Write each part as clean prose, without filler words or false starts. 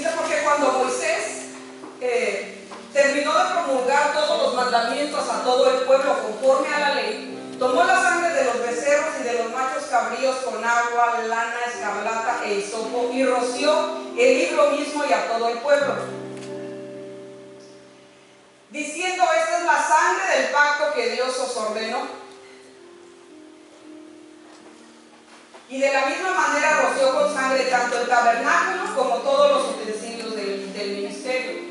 Dice, porque cuando Moisés terminó de promulgar todos los mandamientos a todo el pueblo conforme a la ley, tomó la sangre de los becerros y de los machos cabríos con agua, lana, escarlata e hisopo y roció el libro mismo y a todo el pueblo, diciendo: esta es la sangre del pacto que Dios os ordenó. Y de la misma manera roció con sangre tanto el tabernáculo como todos los utensilios del ministerio.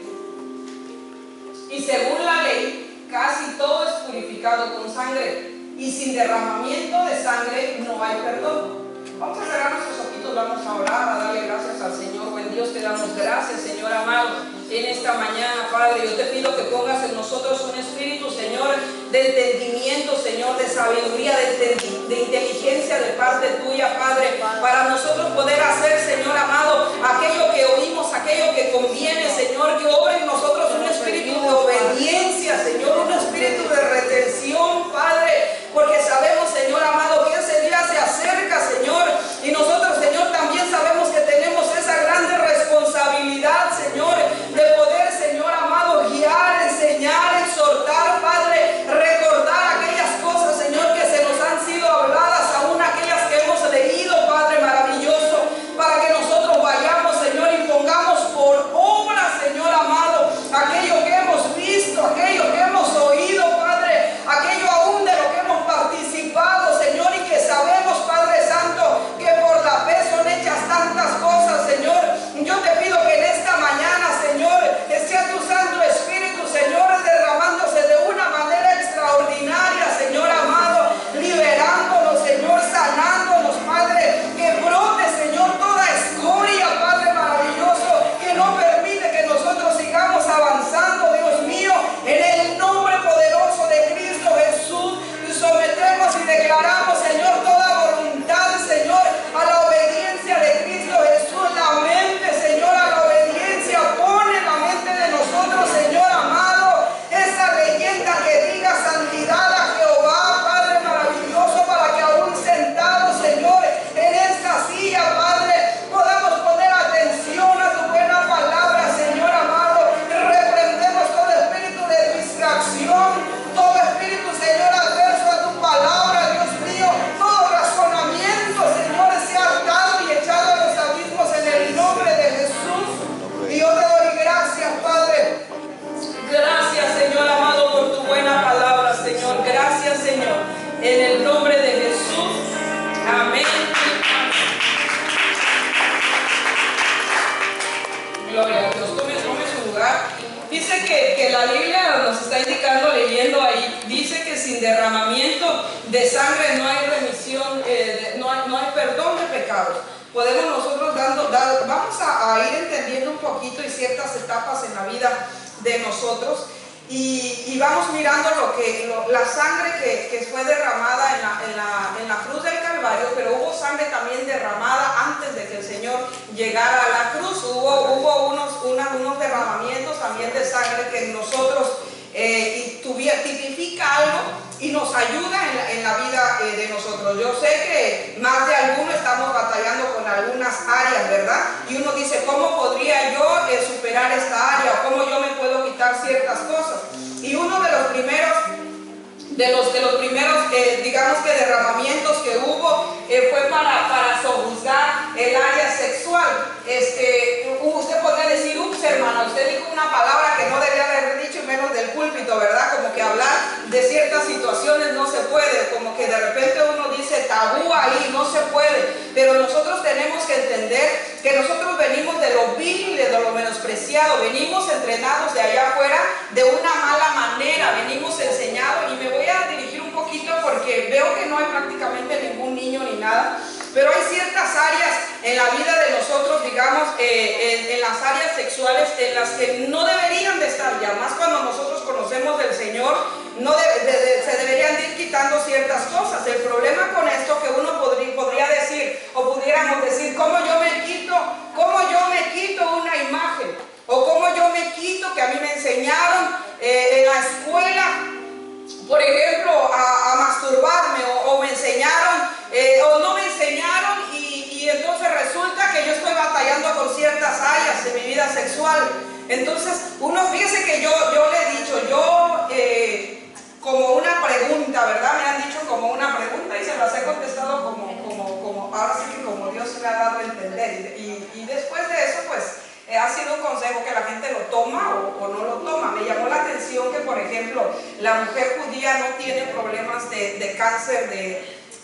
Y según la ley, casi todo es purificado con sangre, y sin derramamiento de sangre no hay perdón. Vamos a cerrar nuestros ojitos, vamos a orar, a darle gracias al Señor. Buen Dios, te damos gracias, Señor amado, en esta mañana, Padre. Yo te pido que pongas en nosotros un espíritu, Señor, de entendimiento, Señor, de sabiduría, de inteligencia de parte tuya, Padre, para nosotros poder hacer, Señor amado, aquello que oímos, aquello que conviene, Señor, que obre en nosotros un espíritu de obediencia, Señor, un espíritu de retención, Padre, porque sabemos, Señor amado, que ese día se acerca, Señor, y nosotros, Señor, también sabemos que tenemos esa grande responsabilidad, Señor, de poder, Señor amado, guiar, enseñar, exhortar, Padre, recordar aquellas cosas, Señor, que se nos han sido habladas, aún aquellas que hemos leído, Padre maravilloso, para que nosotros vayamos, Señor, y pongamos por obra, Señor amado, aquello que hemos visto, aquello que hemos oído, Padre, aquello aún de lo que hemos participado, Señor, y que sabemos, Padre Santo, que por la fe son hechas tantas cosas, Señor. Yo te pido que en esta mañana, Señor, sea tu Santo Espíritu, Señor, derramándose de una manera extraordinaria, Señor amado, liberándonos, Señor, sanándonos, Padre, que brote, Señor, toda escoria, Padre maravilloso, que no permite que nosotros sigamos avanzando, Dios mío, en el nombre poderoso de Cristo Jesús. Sometemos y declaramos, Señor, toda voluntad, Señor, a la obediencia de Cristo Jesús. La mente, Señor, a la obediencia. Pone en la mente de nosotros, Señor amado, esa leyenda que diga santidad a Jehová, Padre maravilloso, para que aún sentados, Señor, en esta silla, Padre, podamos poner atención a tu buena palabra, Señor amado. Reprendemos todo espíritu de distracción, todo espíritu, Señor, adverso a tu palabra, Dios mío, todo razonamiento, Señor, sea atado y echado a los abismos en el nombre de Jesús. Y yo te doy gracias, Padre. Gracias, Señor amado, por tu buena palabra, Señor. Gracias, Señor, en el nombre de Jesús. Amén. Gloria a Dios. Tome su lugar. Dice que la Biblia nos está indicando, leyendo ahí, dice que sin derramamiento de sangre no hay remisión, no hay perdón de pecados. Podemos nosotros vamos a ir entendiendo un poquito y ciertas etapas en la vida de nosotros y vamos mirando la sangre que fue derramada en la cruz del Calvario, pero hubo sangre también derramada antes de que el Señor llegara a la cruz. Hubo unos derramamientos también de sangre que en nosotros tipifica algo y nos ayuda en la vida de nosotros. Yo sé que más de algunos estamos batallando con algunas áreas, ¿verdad? Y uno dice, ¿cómo podría yo superar esta área? ¿O cómo yo me puedo quitar ciertas cosas? Y uno de los primeros digamos que derramamientos que hubo fue para sojuzgar el área sexual. Usted podría decir, ups, hermana, usted dijo una palabra que no debía haber dicho, y menos del púlpito, ¿verdad? Como que hablar de ciertas situaciones no se puede, como que de repente uno dice tabú ahí, no se puede. Pero nosotros tenemos que entender que nosotros venimos de lo vil y de lo menospreciado, venimos entrenados de allá afuera de una mala manera, venimos enseñados, y me voy a dirigir un poquito porque veo que no hay prácticamente ningún niño ni nada, pero hay ciertas áreas en la vida de nosotros, digamos, en las áreas sexuales en las que no deberían de estar, ya más cuando nosotros conocemos del Señor, se deberían de ir quitando ciertas cosas. El problema con esto que uno podría decir, o pudiéramos decir, ¿cómo yo me quito una imagen? O cómo yo me quito, que a mí me enseñaron en la escuela, por ejemplo, a masturbarme, o me enseñaron, o no me enseñaron, y entonces resulta que yo estoy batallando con ciertas áreas de mi vida Entonces, fíjese que yo le he dicho, como una pregunta, ¿verdad? Me han dicho como una pregunta y se las he contestado ahora sí que como Dios me ha dado a entender. Y después de eso, pues, ha sido un consejo que la gente lo toma o no lo toma. Me llamó la atención que, por ejemplo, la mujer judía no tiene problemas de cáncer,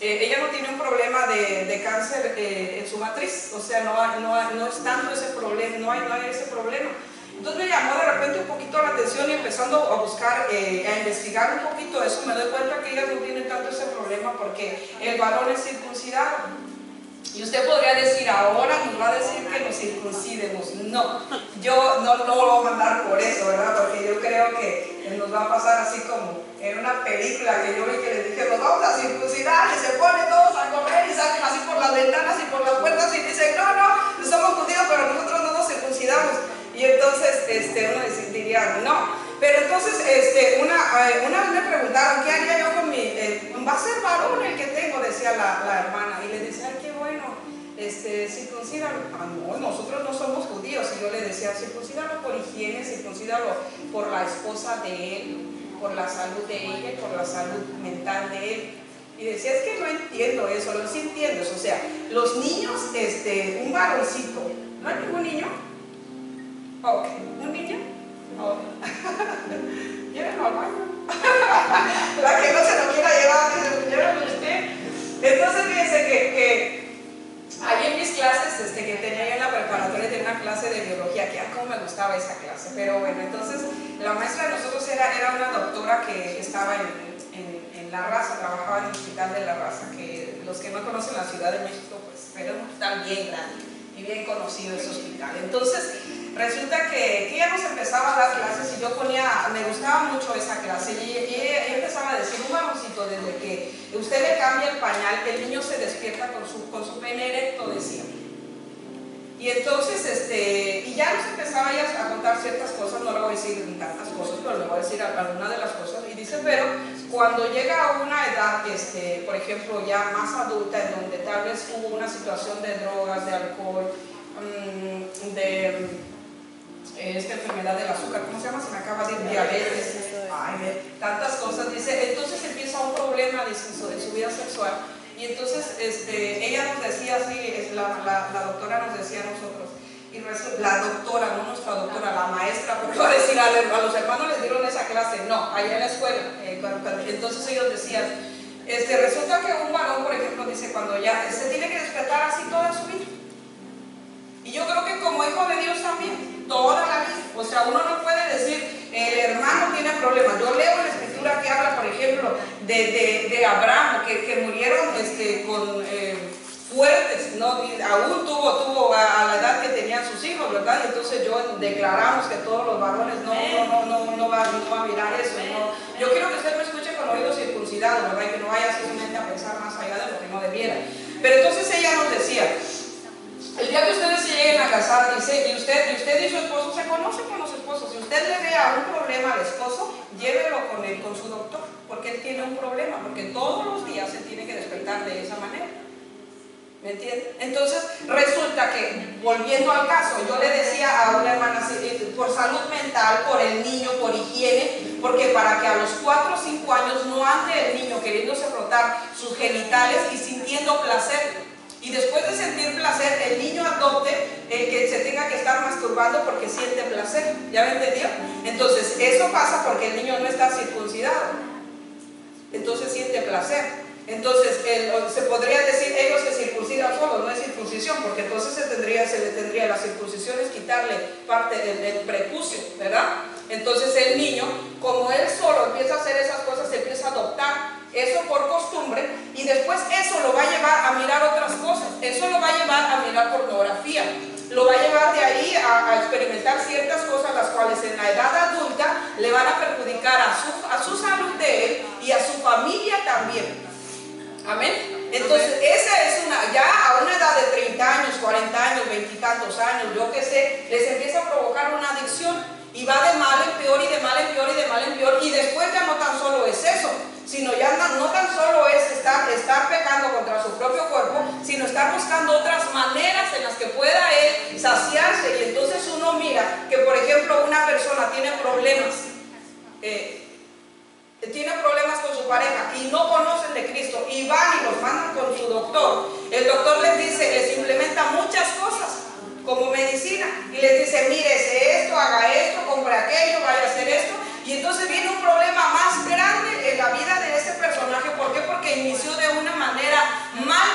ella no tiene un problema de cáncer en su matriz, o sea, no es tanto ese problema, no hay ese problema. Entonces me llamó de repente un poquito la atención y empezando a buscar, a investigar un poquito eso, me doy cuenta que ellas no tienen tanto ese problema porque el varón es circuncidado. Y usted podría decir, ahora nos va a decir que nos circuncidemos. No, yo no lo voy a mandar por eso, ¿verdad? Porque yo creo que nos va a pasar así como en una película que yo vi que les dije, nos vamos a circuncidar y se ponen todos a correr y salen así por las ventanas y por las puertas y dicen, no somos judíos, pero nosotros no nos circuncidamos. Y entonces uno diría, no. Pero entonces una vez me preguntaron, ¿qué haría yo con va a ser varón el que tengo? Decía la hermana. Y le decía, ay, qué bueno, circuncídalo. Ah, no, nosotros no somos judíos. Y yo le decía, circuncídalo por higiene, circuncídalo por la esposa de él, por la salud de ella y por la salud mental de él. Y decía, es que no entiendo eso, no sí entiendes. O sea, los niños, un varoncito, ¿no hay ningún niño? Ok, ¿un niño? Oh. Llévenlo al baño. La que no se lo quiera llevar, llévenlo usted. Entonces fíjense que ahí en mis clases que tenía yo en la preparatoria, tenía una clase de biología, que como me gustaba esa clase. Pero bueno, entonces la maestra de nosotros era una doctora que estaba en La Raza, trabajaba en el Hospital de La Raza, que los que no conocen la Ciudad de México, pues, pero es un hospital bien grande y bien conocido ese hospital. Entonces resulta que ella nos empezaba a dar clases y me gustaba mucho esa clase y ella empezaba a decir, un varoncito, desde que usted le cambia el pañal, el niño se despierta con su pene erecto, decía. Y entonces, y ya nos empezaba ella a contar ciertas cosas, no le voy a decir tantas cosas, pero le voy a decir algunas de las cosas. Y dice, pero cuando llega a una edad, por ejemplo, ya más adulta, en donde tal vez hubo una situación de drogas, de alcohol, esta enfermedad del azúcar, ¿cómo se llama? Se me acaba de ir, diabetes, tantas cosas, dice, entonces empieza un problema en su vida sexual. Y entonces ella nos decía así, la doctora nos decía a nosotros, y la doctora, no nuestra doctora, la maestra, porque va a decir a los hermanos les dieron esa clase, no, allá en la escuela. Entonces ellos decían, resulta que un varón, por ejemplo, dice, cuando ya se tiene que despertar así toda su vida. Y yo creo que como hijo de Dios también, toda la vida. O sea, uno no puede decir, el hermano tiene problemas. Yo leo en la escritura que habla, por ejemplo, de Abraham, que murieron con fuertes, ¿no? Y aún tuvo a la edad que tenían sus hijos, ¿verdad? Y entonces declaramos que todos los varones no va a mirar eso. No. Yo quiero que usted me escuche con oídos circuncidados, ¿verdad? Y que no vaya su mente a pensar más allá de lo que no debiera. Pero entonces ella nos decía, el día que ustedes se lleguen a casar, dice, y usted y su esposo se conocen con los esposos. Si usted le vea un problema al esposo, llévelo con su doctor, porque él tiene un problema, porque todos los días se tiene que despertar de esa manera. ¿Me entiende? Entonces resulta que, volviendo al caso, yo le decía a una hermana, por salud mental, por el niño, por higiene, porque para que a los 4 o 5 años no ande el niño queriéndose frotar sus genitales y sintiendo placer. Y después de sentir placer, el niño adopte que se tenga que estar masturbando porque siente placer. ¿Ya me entendió? Entonces, eso pasa porque el niño no está circuncidado. Entonces siente placer. Entonces, se podría decir, ellos se circuncidan solos, no es circuncisión, porque entonces se le tendría la circuncisión, es quitarle parte del prepucio, ¿verdad? Entonces el niño, como él solo empieza a hacer esas cosas, se empieza a adoptar eso por costumbre, y después eso lo va a llevar a mirar otras cosas, eso lo va a llevar a mirar pornografía, lo va a llevar de ahí a experimentar ciertas cosas, las cuales en la edad adulta le van a perjudicar a su salud de él y a su familia también. Amén. Entonces, esa es ya a una edad de 30 años, 40 años, 20 y tantos años, yo qué sé, les empieza a provocar una adicción y va de mal en peor y de mal en peor y de mal en peor, y después ya no tan solo es eso, sino ya no tan solo es estar pecando contra su propio cuerpo, sino estar buscando otras maneras en las que pueda él saciarse. Y entonces uno mira que, por ejemplo, problemas, tienen problemas con su pareja y no conocen de Cristo y van y los mandan con su doctor, el doctor les dice, les implementa muchas cosas como medicina y les dice, mire esto, haga esto, compre aquello, vaya a hacer esto, y entonces viene un problema más grande en la vida de ese personaje. ¿Por qué? Porque inició de una manera mal.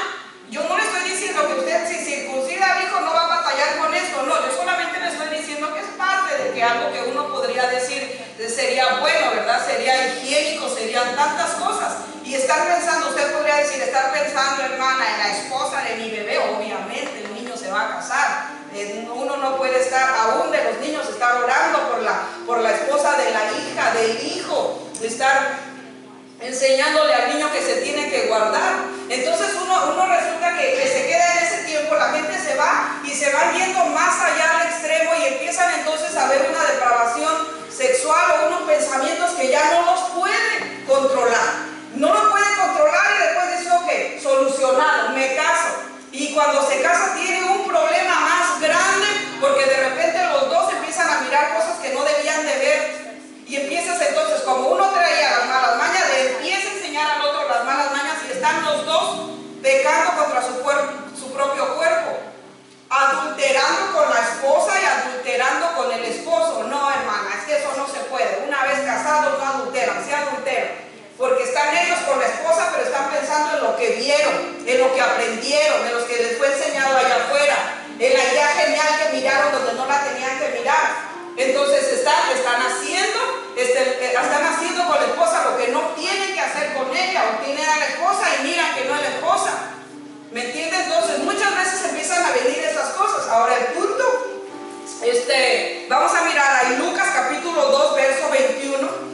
Yo no le estoy diciendo que usted si circuncida al hijo no va a batallar con esto, no, yo solamente le estoy diciendo que es parte de que algo que uno podría decir sería bueno, ¿verdad? Sería higiénico, serían tantas cosas. Y estar pensando, usted podría decir, estar pensando, hermana, en la esposa de mi bebé, obviamente el niño se va a casar. Uno no puede estar, aún de los niños, estar orando por la esposa de la hija, del hijo, estar enseñándole al niño que se tiene que guardar. Entonces uno resulta que se queda en ese tiempo, la gente se va y se va yendo más allá al extremo y empiezan entonces a ver una depravación sexual o unos pensamientos que ya no los pueden controlar. No lo pueden controlar y después dice, ok, solucionado, me caso. Y cuando se casa tiene un problema más grande porque de repente los dos empiezan a mirar cosas que no debían de ver. Y empiezas entonces, como uno traía las malas mañas, le empieza a enseñar al otro las malas mañas y están los dos pecando contra su propio cuerpo, adulterando con la esposa y adulterando con el esposo. No, hermana, es que eso no se puede. Una vez casados no adulteran, se adulteran. Porque están ellos con la esposa, pero están pensando en lo que vieron, en lo que aprendieron, en lo que les fue enseñado allá afuera, en la idea genial que miraron donde no la tenían que mirar. Entonces están haciendo con la esposa lo que no tienen que hacer con ella, o tienen a la esposa y miran que no es la esposa. ¿Me entiendes? Entonces muchas veces empiezan a venir esas cosas. Ahora el punto, vamos a mirar ahí Lucas capítulo 2, verso 21.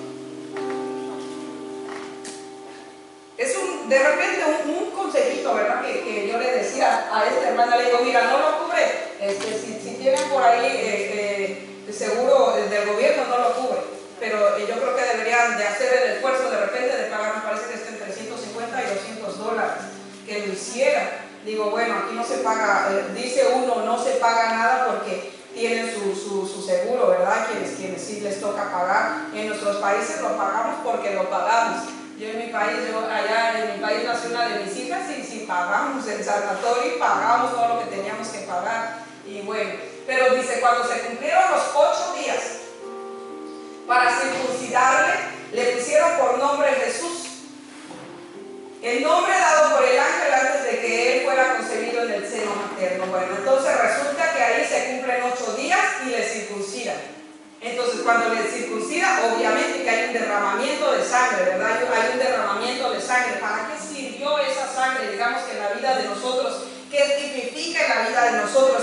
Es de repente un consejito, ¿verdad? Que yo le decía a esta hermana, le digo, mira, no lo cubre, si tienen por ahí seguro del gobierno, no lo cubre, pero yo creo que deberían de hacer el esfuerzo de repente de pagar, me parece que está entre $150 y $200, que lo hicieran. Digo, bueno, aquí no se paga, dice uno, no se paga nada porque tienen su seguro, ¿verdad? Quienes sí les toca pagar. En nuestros países lo pagamos porque lo pagamos. Yo en mi país, allá en mi país nació una de mis hijas y sí pagamos el sanatorio y pagamos todo lo que teníamos que pagar. Y bueno, pero dice, cuando se cumplieron los 8 días para circuncidarle, le pusieron por nombre Jesús, el nombre dado por el ángel antes de que él fuera concebido en el seno materno. Bueno, entonces resulta que ahí se cumplen 8 días y le circuncidan. Entonces cuando le circuncida, obviamente que hay un derramamiento de sangre, ¿verdad? Hay un derramamiento de sangre. ¿Para qué sirvió esa sangre? Digamos que en la vida de nosotros, ¿qué significa en la vida de nosotros?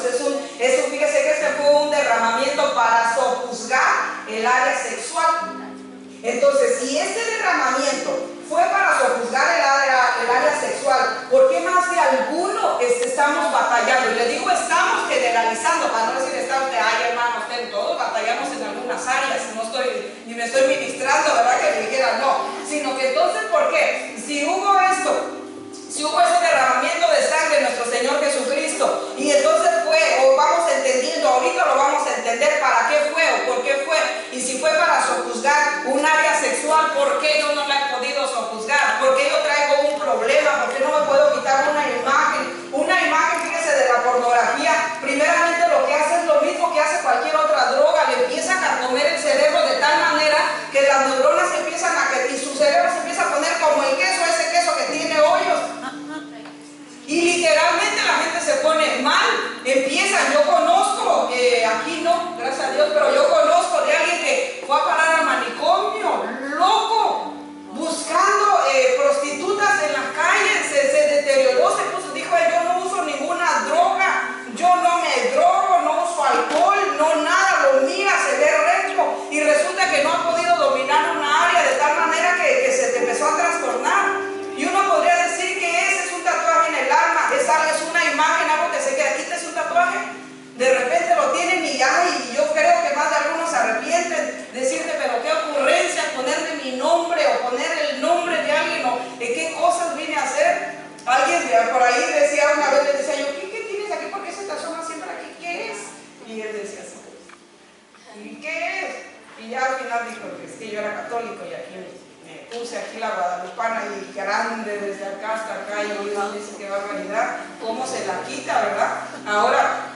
Fíjese que este fue un derramamiento para sojuzgar el área sexual. Entonces, si este derramamiento fue para sojuzgar el área sexual, ¿por qué más de alguno estamos batallando? Y le digo, estamos generalizando, para no decir, está usted, ay hermano, usted, todos batallamos en algunas áreas, ni me estoy ministrando, ¿verdad? Que me dijera, no, sino que entonces, ¿por qué? Si hubo ese derramamiento de sangre de nuestro Señor Jesucristo, y entonces vamos entendiendo, ahorita lo vamos a entender para qué fue o por qué fue, y si fue para sojuzgar un área sexual, ¿por qué yo no la he podido sojuzgar? ¿Por qué yo traigo un problema? ¿Por qué no me puedo quitar una imagen? Una imagen, fíjese, de la pornografía, primeramente lo que hace es lo mismo que hace cualquier otra droga, le empieza a carcomer el cerebro de tal manera que las neuronas empiezan y su cerebro se empieza a poner como el queso, ese queso que tiene hoyos. católico y aquí me puse aquí la guadalupana y grande desde acá hasta acá y uno dice qué barbaridad, cómo se la quita, ¿verdad? Ahora,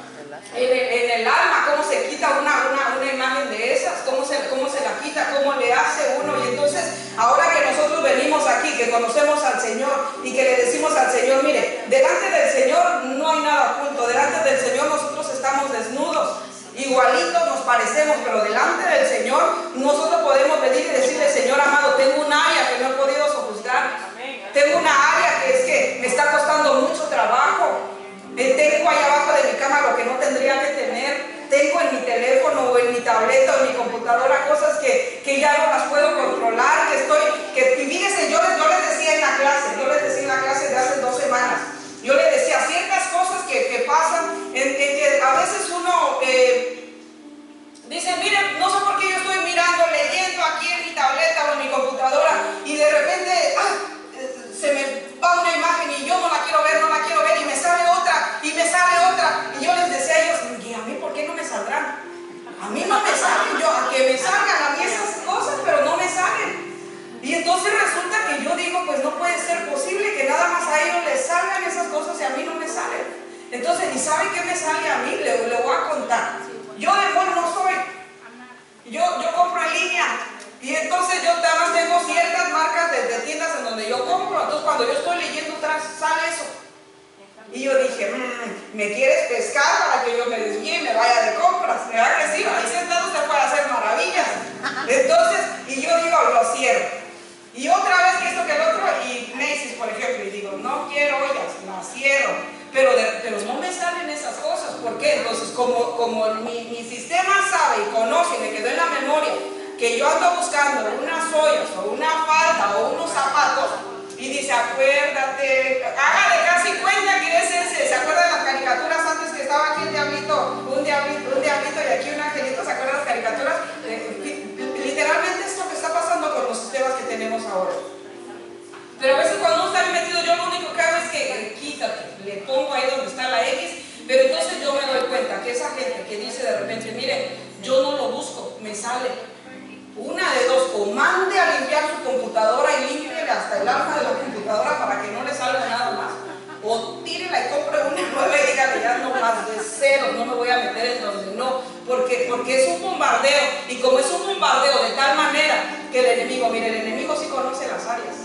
en el alma, cómo se quita una imagen de esas, cómo se la quita, cómo le hace uno. Y entonces, ahora que nosotros venimos aquí, que conocemos al Señor y que le decimos al Señor, mire, delante del Señor no hay nada oculto, delante del Señor nosotros estamos desnudos, igualitos nos parecemos, pero delante del Señor nosotros podemos venir y decirle, Señor amado, tengo un área que no he podido sojuzgar, tengo una área que es que me está costando mucho trabajo. Tengo ahí abajo de mi cama lo que no tendría que tener. Tengo en mi teléfono o en mi tableta o en mi computadora cosas que ya no las puedo controlar. Y fíjense, yo les decía en la clase de hace 2 semanas, yo les decía ciertas cosas que pasan, en que a veces uno dice, miren, no sé por qué yo estoy mirando, leyendo aquí en mi tableta o en mi computadora y de repente, se me va una imagen y yo no la quiero ver y me sale otra y yo les decía a ellos, ¿y a mí por qué no me saldrán? A mí no me salen, a que me salgan a mí esas cosas, pero no me salen. Y entonces resulta que yo digo, pues no puede ser posible que nada más a ellos les salgan esas cosas y a mí no me salen. Entonces, ¿y saben qué me sale a mí? Le voy a contar. Yo de mall no soy, yo compro en línea. Y entonces yo nada más tengo ciertas marcas de tiendas en donde yo compro. Entonces cuando yo estoy leyendo atrás sale eso. Y yo dije, ¿me quieres pescar para que yo me desvíe y me vaya de compras? ¿Verdad que sí? Ahí sentado usted puede hacer maravillas. Entonces, y yo digo, lo cierro. Y otra vez que esto que el otro, y Macy's por ejemplo, y digo, no quiero ollas, la cierro. Pero no me salen esas cosas. ¿Por qué? Entonces, como mi sistema sabe y conoce y me quedó en la memoria que yo ando buscando unas ollas o una falda o unos zapatos y dice, acuérdate, hágale casi cuenta que es ese. ¿Se acuerdan de las caricaturas antes que estaba aquí un diablito y aquí un angelito? ¿Se acuerdan de las caricaturas? Literalmente es lo que está pasando con los sistemas que tenemos ahora. Pero a veces cuando uno está metido, yo lo único que hago es que quítate, le pongo ahí donde está la X, pero entonces yo me doy cuenta que esa gente que dice de repente, mire, yo no lo busco, me sale. Una de dos, o mande a limpiar su computadora y límpiele hasta el alma de la computadora para que no le salga nada más, o tírela y compre una nueva y dígale ya no más, de cero, no me voy a meter en donde no, porque es un bombardeo, y como es un bombardeo de tal manera que el enemigo, mire, el enemigo sí conoce las áreas,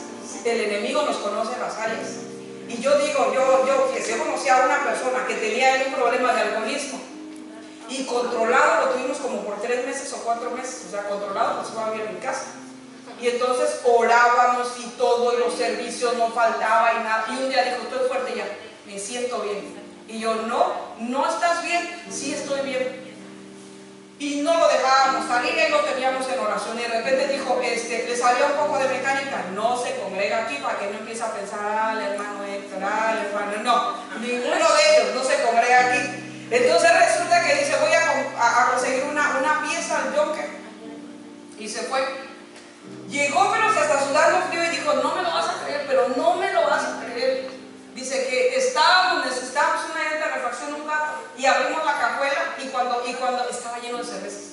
el enemigo nos conoce las áreas, y yo digo, yo conocí a una persona que tenía un problema de alcoholismo, y controlado lo tuvimos como por 3 meses o 4 meses, o sea, controlado, pues fue a vivir en mi casa. Y entonces orábamos y todo, y los servicios no faltaba y nada. Y un día dijo, estoy fuerte ya, me siento bien. Y yo, no estás bien, sí estoy bien. Y no lo dejábamos salir, y lo teníamos en oración. Y de repente dijo, le salió un poco de mecánica, no se congrega aquí para que no empiece a pensar, el hermano Héctor, el hermano, no, ninguno de ellos no se congrega aquí. Entonces resulta que dice, voy a conseguir una pieza al Joker. Y se fue. Llegó, pero se hasta sudando frío y dijo, no me lo vas a creer, pero no me lo vas a creer. Dice que necesitábamos una llanta de refacción, un gato, y abrimos la cajuela y cuando estaba lleno de cervezas.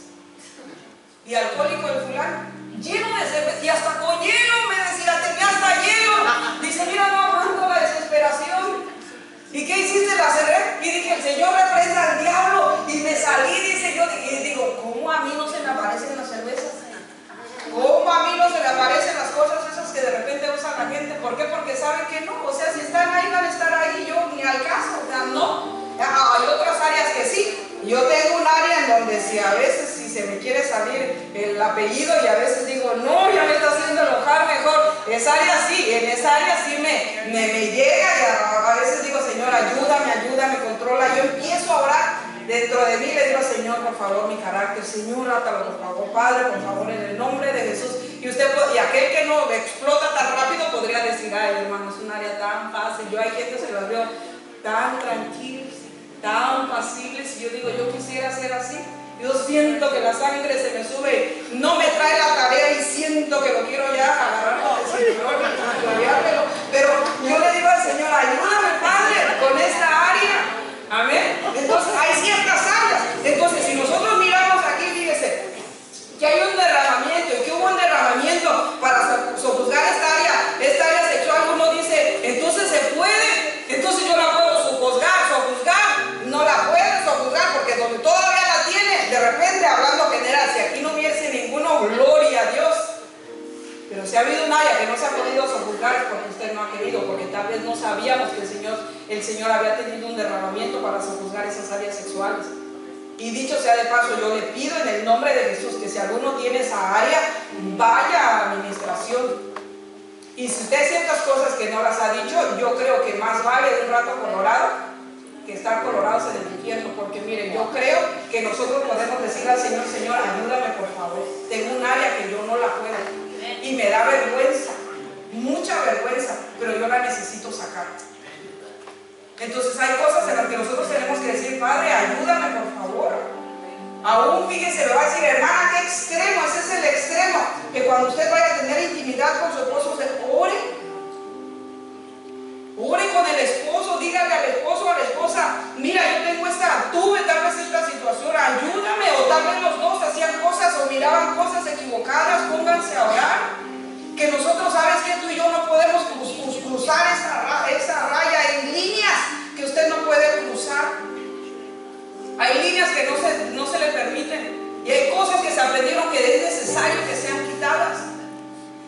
Y alcohólico el fulano, lleno de cerveza, y hasta con hielo, me decía, tenía hasta hielo. Dice, mira, no aguanto la desesperación. ¿Y qué hiciste? La cerré y dije, el Señor reprenda al diablo. Y me salí, dice yo, y digo, ¿cómo a mí no se me aparecen las cervezas? ¿Cómo a mí no se me aparecen las cosas esas que de repente usa la gente? ¿Por qué? Porque saben que no. O sea, si están ahí, van a estar ahí, yo ni al caso. O sea, no. Hay otras áreas que sí. Yo tengo un área en donde si a veces si se me quiere salir el apellido y a veces digo, no, ya me está haciendo enojar, mejor. Esa área sí, en esa área sí me llega y a veces digo, Señor, ayúdame, controla. Yo empiezo a orar dentro de mí, le digo, Señor, por favor, mi carácter, Señor, rátalo, por favor, Padre, por favor, en el nombre de Jesús. Y aquel que no explota tan rápido podría decir, ay, hermano, es un área tan fácil. Yo hay gente que las veo tan tranquilos, tan pasibles, y yo digo, yo quisiera ser así. Yo siento que la sangre se me sube, no me trae la tarea y siento que lo quiero ya agarrar con el Señor, pero yo le digo al Señor, ayúdame, Padre, con esta área. Amén. Entonces hay ciertas áreas. Entonces si nosotros miramos aquí, fíjese que hay un derramamiento, y que hubo un derramamiento vez no sabíamos que el Señor había tenido un derramamiento para sojuzgar esas áreas sexuales. Y dicho sea de paso, yo le pido en el nombre de Jesús que si alguno tiene esa área, vaya a administración. Y si usted ciertas cosas que no las ha dicho, yo creo que más vale un rato colorado que estar colorados en el infierno, porque miren, yo creo que nosotros podemos decirle al Señor: Señor, ayúdame por favor, tengo un área que yo no la puedo y me da vergüenza, mucha vergüenza, pero yo la necesito sacar. Entonces hay cosas en las que nosotros tenemos que decir: Padre, ayúdame por favor. Aún, fíjense, me va a decir: hermana, ¿qué extremo? Ese es el extremo, que cuando usted vaya a tener intimidad con su esposo, usted ore con el esposo, dígale al esposo o a la esposa: mira, yo tengo tuve tal vez esta situación, ayúdame. O tal vez los dos hacían cosas o miraban cosas equivocadas, pónganse a orar. Que nosotros, ¿sabes qué? Tú y yo no podemos cruzar esa raya. Hay líneas que usted no puede cruzar. Hay líneas que no se le permiten. Y hay cosas que se aprendieron que es necesario que sean quitadas.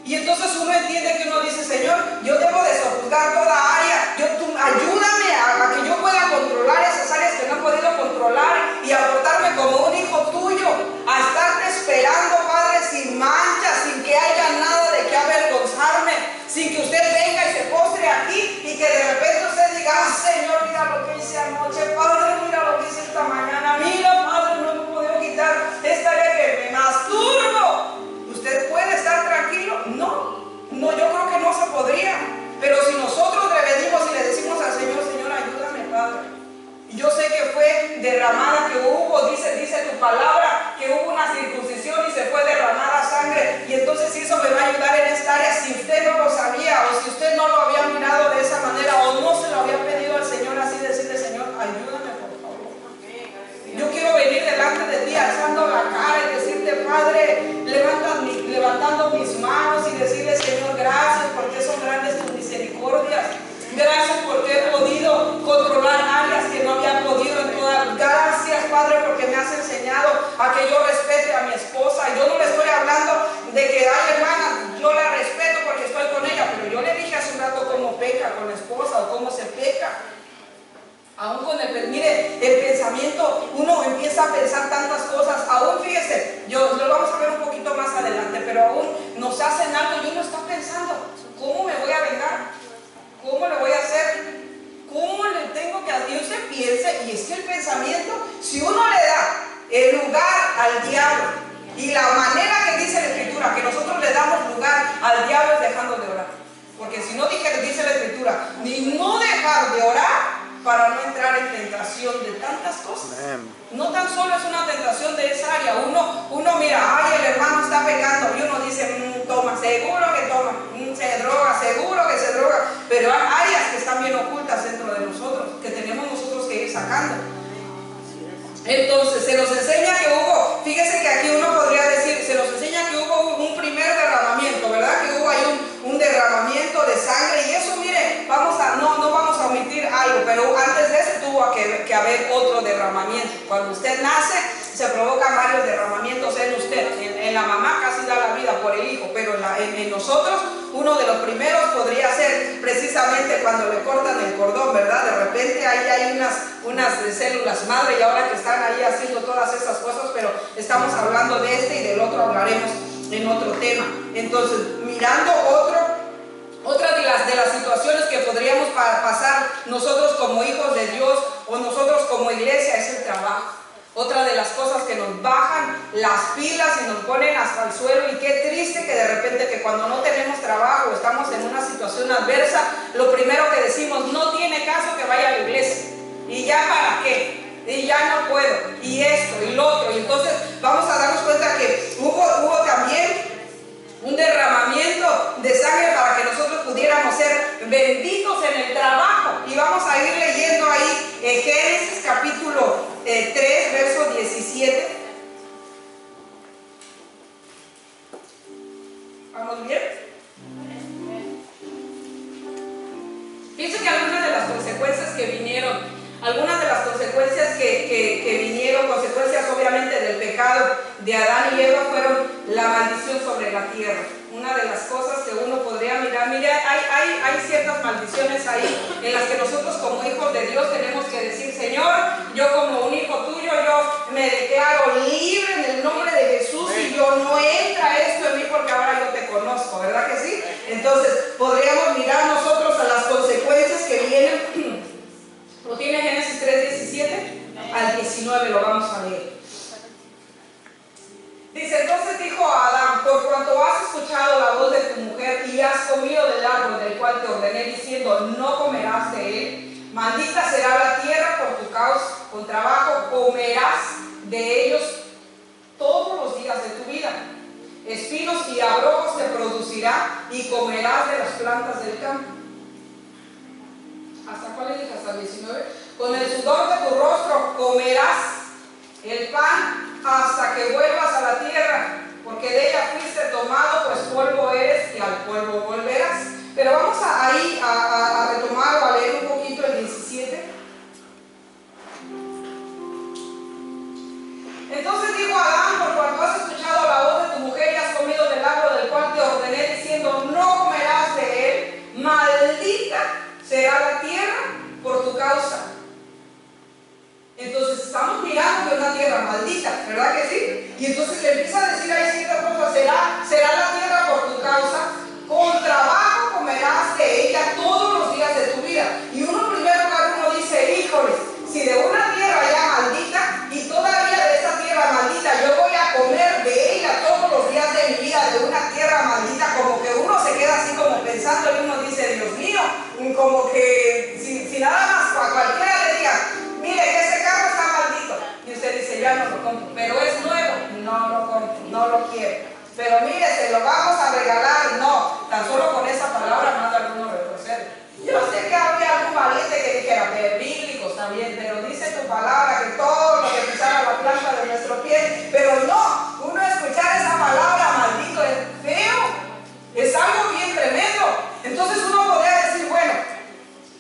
Y entonces uno entiende que uno dice: Señor, yo debo de sojuzgar toda área. Ayúdame a que yo pueda controlar esas áreas que no he podido controlar y a portarme como un hijo tuyo, a estarte esperando, Padre, sin mancha, sin que haya nada de qué avergonzarme, sin que usted venga y se postre aquí y que de repente usted diga: ah, Señor, mira lo que hice anoche, Padre, mira lo que hice esta mañana, mira, Padre, no me he podido quitar esta área que me masturbo. ¿Usted puede estar tranquilo? No, yo creo que no se podría. Pero si nosotros le venimos y le decimos al Señor: Señor, ayúdame, Padre. Y yo sé que fue derramada, que hubo, dice tu palabra, que hubo una circuncisión y se fue derramada sangre. Y entonces si eso me va a ayudar en esta área, si usted no lo sabía, o si usted no lo había mirado de esa manera, o no se lo había pedido al Señor así, decirle: Señor, ayúdame, por favor. Yo quiero venir delante de ti alzando la cara y decirte: Padre, levantando mis manos y decirle: Señor, gracias porque son grandes tus misericordias. Gracias porque he podido controlar áreas que no había podido en todas. Gracias, Padre, porque me has enseñado a que yo respete a mi esposa. Y yo no le estoy hablando de que: ay, hermana, yo la respeto porque estoy con ella. Pero yo le dije hace un rato cómo peca con la esposa o cómo se peca. Aún con mire, el pensamiento, uno empieza a pensar tantas cosas. Aún, fíjese, lo vamos a ver un poquito más adelante, pero aún nos hacen algo y uno está pensando: ¿cómo me voy a vengar? ¿Cómo le voy a hacer? ¿Cómo le tengo que hacer? Y usted piense, y es que el pensamiento, si uno le da el lugar al diablo, y la manera que dice la Escritura, que nosotros le damos lugar al diablo, es dejando de orar. Porque si no dice la Escritura, ni no dejar de orar, para no entrar en tentación de tantas cosas. No tan solo es una tentación de esa área. Uno mira: ay, el hermano está pecando, y uno dice: toma, seguro que toma, se droga, seguro que se droga. Pero hay áreas que están bien ocultas dentro de nosotros, que tenemos nosotros que ir sacando. Entonces se nos enseña que hubo, fíjese que aquí uno podría decir, se nos enseña que hubo un primer derramamiento, ¿verdad? Que hubo ahí un derramamiento de sangre. Y eso, mire, no vamos a omitir algo, pero antes de eso tuvo que haber otro derramamiento. Cuando usted nace, se provocan varios derramamientos en usted. En la mamá casi da la vida por el hijo, pero en nosotros, uno de los primeros podría ser precisamente cuando le cortan el cordón, ¿verdad? De repente ahí hay unas células madre, y ahora que están ahí haciendo todas esas cosas, pero estamos hablando de este, y del otro hablaremos en otro tema. Entonces, mirando otra de las situaciones que podríamos pasar nosotros como hijos de Dios, o nosotros como iglesia, es el trabajo. Otra de las cosas que nos bajan las pilas y nos ponen hasta el suelo. Y qué triste que de repente, que cuando no tenemos trabajo, estamos en una situación adversa, lo primero que decimos: no tiene caso que vaya a la iglesia, y ya para qué, y ya no puedo, y esto y lo otro. Y entonces vamos a darnos cuenta que hubo también un derramamiento de sangre para que nosotros pudiéramos ser benditos en el trabajo. Y vamos a ir leyendo ahí Génesis capítulo 3, verso 17. ¿Vamos bien? Pienso que algunas de las consecuencias que vinieron, consecuencias obviamente del pecado de Adán y Eva, fueron la maldición sobre la tierra. Una de las cosas que uno podría mirar, mire, hay ciertas maldiciones ahí, en las que nosotros como hijos de Dios tenemos que decir: Señor, yo como un hijo tuyo, yo me declaro libre en el nombre de Jesús, y yo no entra esto en mí porque ahora yo te conozco, ¿verdad que sí? Entonces podríamos mirar nosotros a las consecuencias que vienen. ¿Lo tiene Génesis 3:17 al 19? Lo vamos a leer. Dice: entonces dijo a Adán: por cuanto has escuchado la voz de tu mujer y has comido del árbol del cual te ordené diciendo: no comerás de él, maldita será la tierra por tu causa, con trabajo comerás de ellos todos los días de tu vida. Espinos y abrojos te producirá y comerás de las plantas del campo. ¿Hasta cuál le dije? Hasta el 19. Con el sudor de tu rostro comerás el pan hasta que vuelvas a la tierra, porque de ella fuiste tomado, pues polvo eres y al polvo volverás. Pero vamos a retomar o a leer un poquito el 17. Entonces dijo Adán: por cuanto has escuchado la voz de tu mujer y has comido del árbol del cual te ordené diciendo: no comerás de él, maldita será la tierra por tu causa. Entonces estamos mirando de una tierra maldita, ¿verdad que sí? Y entonces le empieza a decir ahí ciertas cosas: será la tierra por tu causa, con trabajo comerás de ella todos los días de tu vida. Y uno en primer lugar uno dice: híjoles, si de una tierra ya maldita y todavía de esa tierra maldita yo voy a comer de ella todos los días de mi vida, de una tierra maldita, como que uno se queda así como pensando y uno dice: Dios mío, como que si nada más a cualquiera le diga: mire que ese carro está maldito, y usted dice: ya no lo compro, pero es nuevo, no lo compro, no lo quiero, pero mire, se lo vamos a regalar, no, tan solo con esa palabra manda alguno a retroceder. Yo sé que había algún valiente que dijera: bíblico está bien, pero dice tu palabra que todo lo que pisara la planta de nuestro pie, pero no, uno escuchar esa palabra maldito es feo, es algo bien tremendo. Entonces uno podría decir: bueno,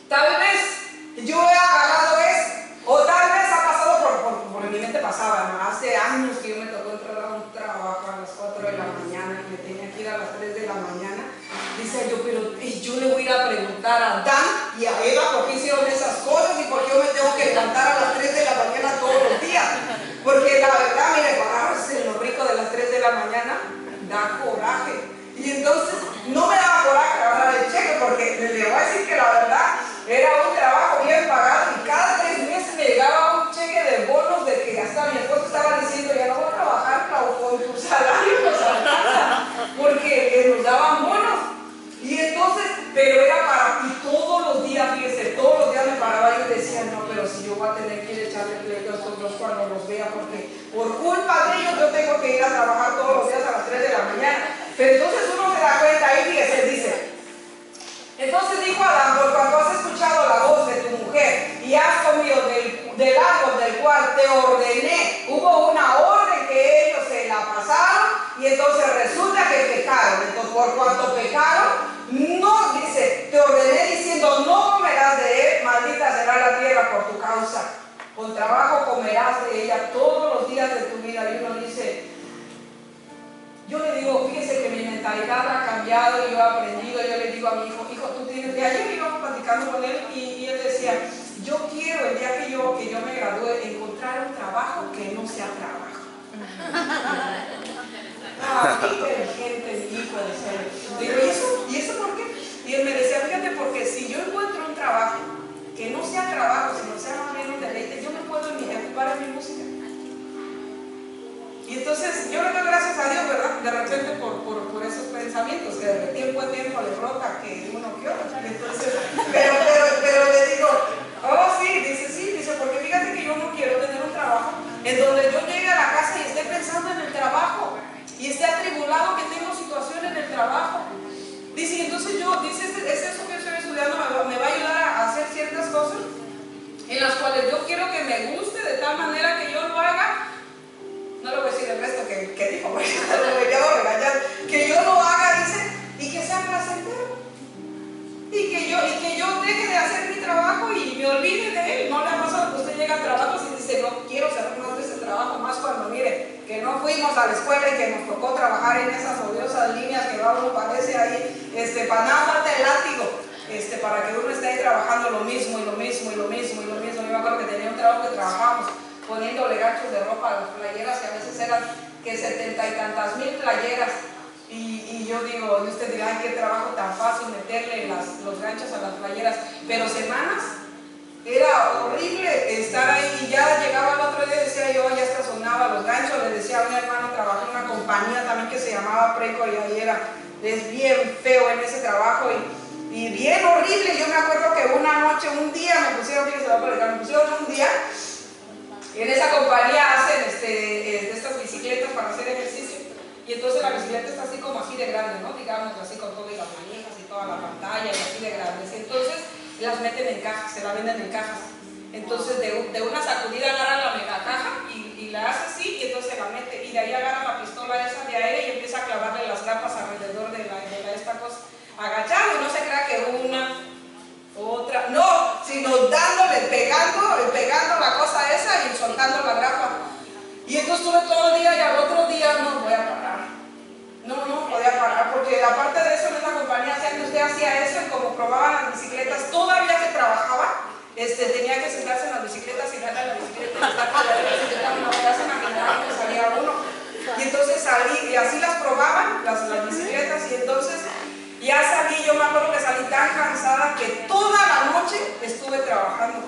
tal vez yo he agarrado eso, o tal vez ha pasado por mi mente pasaba, ¿no? Hace años que yo me tocó entrar a un trabajo a las 4 de la mañana y me tenía que ir a las 3 de la mañana. Dice yo: pero yo le voy a ir a preguntar a Dan y a Eva por qué hicieron esas cosas y por qué yo me tengo que levantar a las 3 de la mañana todos los días. Porque la verdad, mire, pararse en lo rico de las 3 de la mañana da coraje. Y entonces no me daba coraje agarrar el cheque, porque le voy a decir que la verdad era un trabajo bien pagado y cada 3 meses me llegaba un cheque de bonos, de que hasta mi esposo estaba diciendo: ya no voy a trabajar con tu salario, nos alcanza, porque nos daban bonos. Y entonces, pero era para, y todos los días, fíjese, todos los días me paraba y decía: no, pero si yo voy a tener que ir a echarle pleito a estos dos cuando los vea, porque por culpa de ellos yo tengo que ir a trabajar todos los días a las 3 de la mañana. Pero entonces uno se da cuenta ahí, fíjese, dice: entonces dijo Adán: por cuanto has escuchado la voz de tu mujer y has comido del árbol del cual te ordené. Hubo una orden que ellos se la pasaron y entonces resulta que pecaron. Entonces, por cuanto pecaron, no, dice, te ordené diciendo: no comerás de él, maldita será la tierra por tu causa, con trabajo comerás de ella todos los días de tu vida. Y uno dice, yo le digo, fíjese que mi mentalidad ha cambiado, yo he aprendido. Yo le digo a mi hijo: hijo, tú tienes, de ayer íbamos platicando con él y él decía: yo quiero el día que yo me gradúe encontrar un trabajo que no sea trabajo. Qué inteligente mi hijo, decía. Digo: ¿y eso por qué? Y él me decía: fíjate, porque si yo encuentro un trabajo que no sea trabajo, sino sea más bien un deleite, yo me puedo ocupar en mi música. Y entonces yo le doy gracias a Dios, ¿verdad? De repente por esos pensamientos, que de tiempo en tiempo le brota que uno que otro. Entonces, pero le digo: oh sí, dice, porque fíjate que yo no quiero tener un trabajo en donde yo llegue a la casa y esté pensando en el trabajo y esté atribulado que tengo situación en el trabajo. Dice, y entonces es eso que estoy estudiando, me va a ayudar a hacer ciertas cosas en las cuales yo quiero que me guste de tal manera que yo lo haga. No le voy a decir el resto que dijo, porque lo debería regañar. Que yo lo haga, dice, y que sea placentero. Y que yo deje de hacer mi trabajo y me olvide de él. No le ha pasado que usted llega al trabajo y dice: no quiero saber más de ese trabajo, más cuando mire que no fuimos a la escuela y que nos tocó trabajar en esas odiosas líneas que va uno parece ahí, para nada falta el látigo. para que uno esté ahí trabajando lo mismo y lo mismo y lo mismo y lo mismo. Yo me acuerdo que tenía un trabajo que trabajábamos poniéndole ganchos de ropa a las playeras, y a veces eran que 70 y tantas mil playeras. Y yo digo, y usted dirá, ay, qué trabajo tan fácil meterle los ganchos a las playeras, pero semanas era horrible estar ahí. Y ya llegaba el otro día y decía yo, ya hasta sonaba los ganchos. Le decía a un hermano, trabajé en una compañía también que se llamaba Preco, y ahí es bien feo en ese trabajo y bien horrible. Yo me acuerdo que una noche, un día me pusieron, un día, y en esa compañía hacen de estas bicicletas para hacer ejercicio, y entonces la bicicleta está así como así de grande, ¿no? Digamos así con todas las manijas y toda la pantalla y así de grandes. Entonces las meten en cajas, se la venden en cajas. Entonces de una sacudida agarra la mega caja y la hace así, y entonces se la mete, y de ahí agarra la pistola esa de aire y empieza a clavarle las lapas alrededor de esta cosa, agachado, y no se crea que una, otra, no, sino dándole, pegando la cosa esa y soltando la grapa. Y entonces estuve todo el día, y al otro día no voy a parar. No podía parar, porque aparte de eso en esa compañía hacían que usted hacía eso, y como probaban las bicicletas, todavía que trabajaba, tenía que sentarse en las bicicletas y darle a la bicicleta y estar con la bicicleta, no me hacen imaginar que salía uno. Y entonces salí, y así las probaban, las bicicletas, y entonces ya salí. Yo me acuerdo que salí tan cansada que toda la noche estuve trabajando.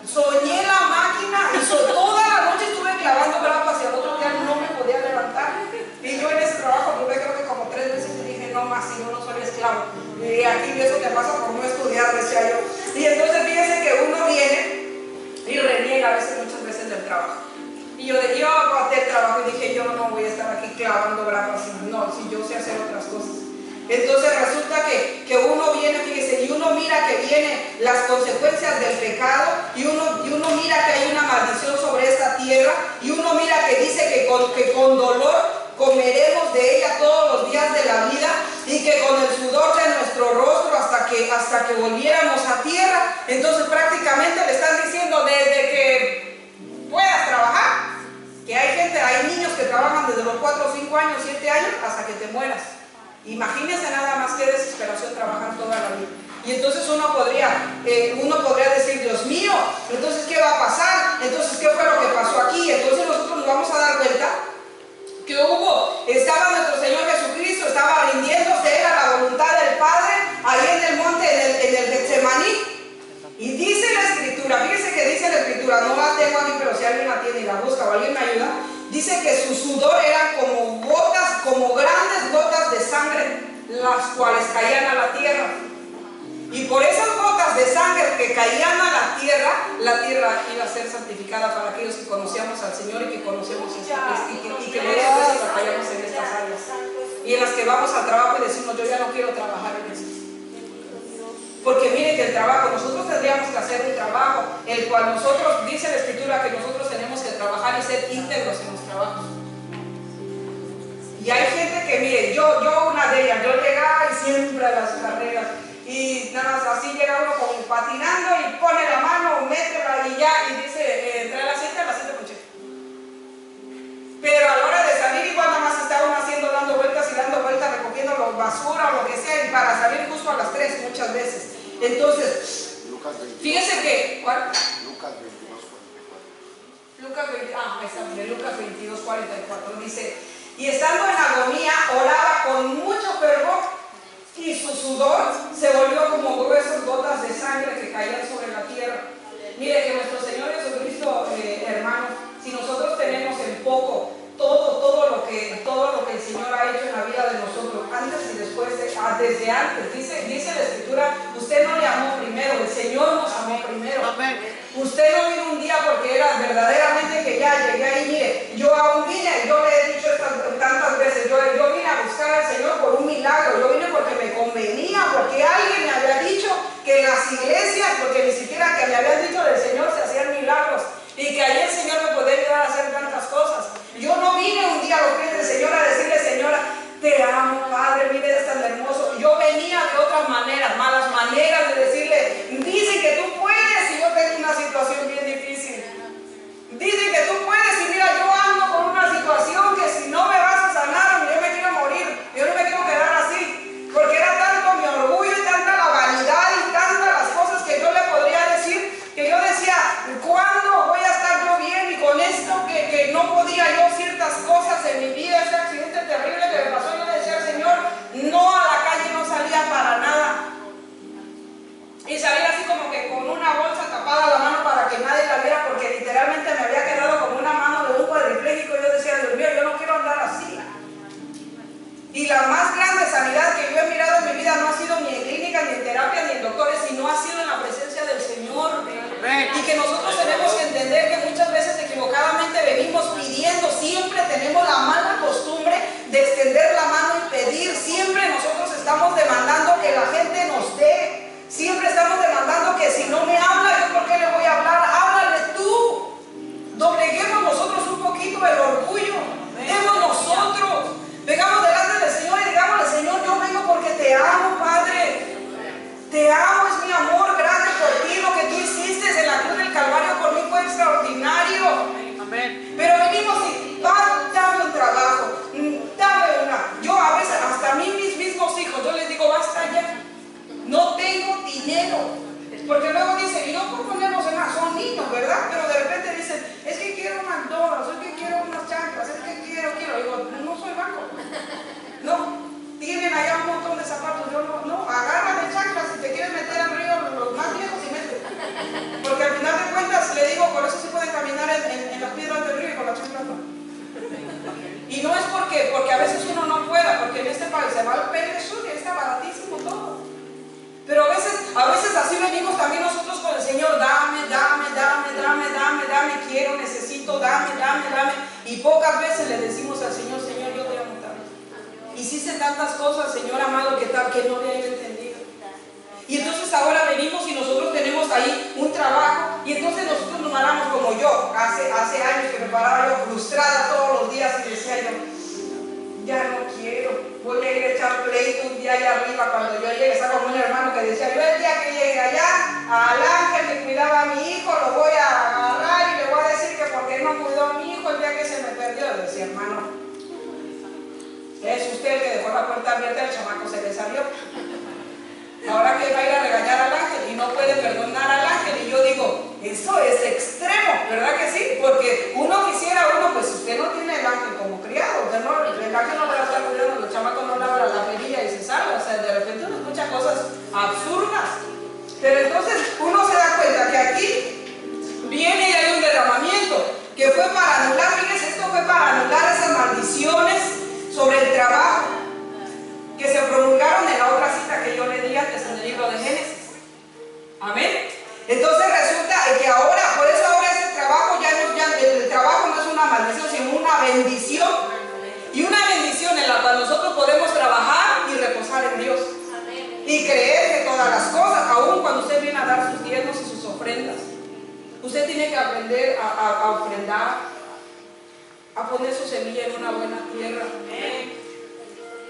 Soñé la máquina y toda la noche estuve clavando grapas, y al otro día no me podía levantar. Y yo en ese trabajo tuve creo que como 3 veces, y dije, no más, si yo no soy esclavo. Y aquí eso te pasa por no estudiar, decía yo. Y entonces fíjense que uno viene y reniega muchas veces del trabajo. Y yo aguanté el trabajo y dije, yo no voy a estar aquí clavando grapas, no, si yo sé hacer otras cosas. Entonces resulta que uno viene, fíjese, y uno mira que vienen las consecuencias del pecado, y uno mira que hay una maldición sobre esta tierra, y uno mira que dice que con dolor comeremos de ella todos los días de la vida, y que con el sudor de nuestro rostro hasta que volviéramos a tierra. Entonces prácticamente le están diciendo, desde que puedas trabajar, que hay niños que trabajan desde los 4, 5 años, 7 años, hasta que te mueras. Imagínense nada más qué desesperación trabajar toda la vida. Y entonces uno podría decir, Dios mío, entonces ¿qué va a pasar? Entonces ¿qué fue lo que pasó aquí? Entonces nosotros nos vamos a dar cuenta que estaba nuestro Señor Jesucristo, estaba rindiéndose él a la voluntad del Padre, ahí en el monte, en el Getsemaní. Y dice la Escritura, fíjese que dice la Escritura, no la tengo aquí, pero si alguien la tiene y la busca o alguien me ayuda, dice que su sudor eran como grandes gotas de sangre, las cuales caían a la tierra. Y por esas gotas de sangre que caían a la tierra iba a ser santificada para aquellos que conocíamos al Señor y que conocemos y que muchas veces batallamos en estas áreas. Y en las que vamos al trabajo y decimos, yo ya no quiero trabajar en eso. Porque mire que el trabajo, nosotros tendríamos que hacer un trabajo, el cual nosotros, dice la Escritura, que nosotros tenemos que trabajar y ser íntegros en los trabajos. Y hay gente que, mire, yo una de ellas, yo llegaba y siempre a las carreras, y nada más así llega uno como patinando y pone la mano, métela y ya, y dice, trae la cinta ponche. Pero a la hora de salir, igual nada más está uno dando vueltas, recogiendo la basura o lo que sea, y para salir justo a las 3 muchas veces. Entonces, fíjese que, ¿cuál? Lucas 22, 44 dice, y estando en agonía, oraba con mucho fervor, y su sudor se volvió como gruesas gotas de sangre que caían sobre la tierra. Mire que nuestro Señor Jesucristo, hermanos, si nosotros tenemos en poco todo lo que el Señor ha hecho en la vida de nosotros, antes y después, desde antes, dice la Escritura, usted no le amó primero, el Señor nos amó primero. Amén. Usted no vino un día porque era verdaderamente que ya llegué ahí. Mire, yo aún vine, yo le he dicho tantas veces, yo vine a buscar al Señor por un milagro, yo vine porque me convenía, porque alguien me había dicho que en las iglesias, porque ni siquiera que me habían dicho del Señor se hacían milagros, y que ahí el Señor me podía ayudar a hacer tantas cosas. Yo no vine un día a los pies del Señor a decirle, Señora, te amo, Padre, mire, es tan hermoso. Yo venía de otras maneras, malas maneras de decirle, dicen que tú puedes, y yo tengo una situación bien difícil. Dicen que tú puedes, y mira, yo ando con una situación que si no me vas a sanar, yo me quiero morir, yo no me quiero quedar así, porque era tanto mi orgullo y tanta la vanidad y disculpa el orgullo. Demos nosotros. Vengamos delante del Señor y digámosle: Señor, yo vengo porque te amo, Padre. Te amo, es mi amor grande por ti. Lo que tú hiciste en la cruz del Calvario por mí fue extraordinario. Amén. Pero venimos y dame un trabajo, dame una. Yo a veces, hasta a mí mis mismos hijos, yo les digo: basta ya, no tengo dinero. Porque luego dicen, y no por ponernos en nada, son niños, ¿verdad? Pero de repente dicen: es que quiero un McDonald's, es que quiero unas chanclas, es que quiero. Digo: no soy banco. No, tienen allá un montón de zapatos. Yo no, agarra de chanclas. Si te quieres meter al río, los más viejos, y mete. Porque al final de cuentas, le digo, por eso sí pueden caminar en las piedras del río y con las chanclas no. Y no es porque a veces uno no pueda, porque en este país se va al Pedro Sur y está baratísimo todo. Pero a veces así venimos también nosotros con el Señor: dame, quiero, necesito, dame. Y pocas veces le decimos al Señor: Señor, yo te amo tanto. Hiciste tantas cosas, Señor amado, que no le haya entendido. Y entonces ahora venimos y nosotros tenemos ahí un trabajo, y entonces nosotros nos paramos como yo, hace años que me paraba yo frustrada todos los días y decía yo: ya no quiero, voy a ir a echar pleito un día allá arriba. Cuando yo llegué, estaba con un hermano que decía: yo el día que llegue allá, al ángel que cuidaba a mi hijo lo voy a agarrar y le voy a decir que porque no cuidó a mi hijo el día que se me perdió. Le decía: hermano, es usted el que dejó la puerta abierta, el chamaco se le salió. Ahora que va a ir a regañar al ángel y no puede perdonar al ángel. Y yo digo: eso es extremo, ¿verdad que sí? Porque uno quisiera, pues usted no tiene el ángel como criado, el ángel no le va a estar cuidando, los chamacos no le abren la perilla y se salva. O sea, de repente uno escucha cosas absurdas. Pero entonces uno se da cuenta que aquí viene y hay un derramamiento que fue para anular. Fíjense, esto fue para anular esas maldiciones sobre el trabajo que se promulgaron en la otra cita que yo le di antes en el libro de Génesis. Amén. Entonces resulta que ahora, por eso ahora ese trabajo el trabajo no es una maldición, sino una bendición. Y una bendición en la cual nosotros podemos trabajar y reposar en Dios. Y creer que todas las cosas, aun cuando usted viene a dar sus diezmos y sus ofrendas, usted tiene que aprender a ofrendar, a poner su semilla en una buena tierra.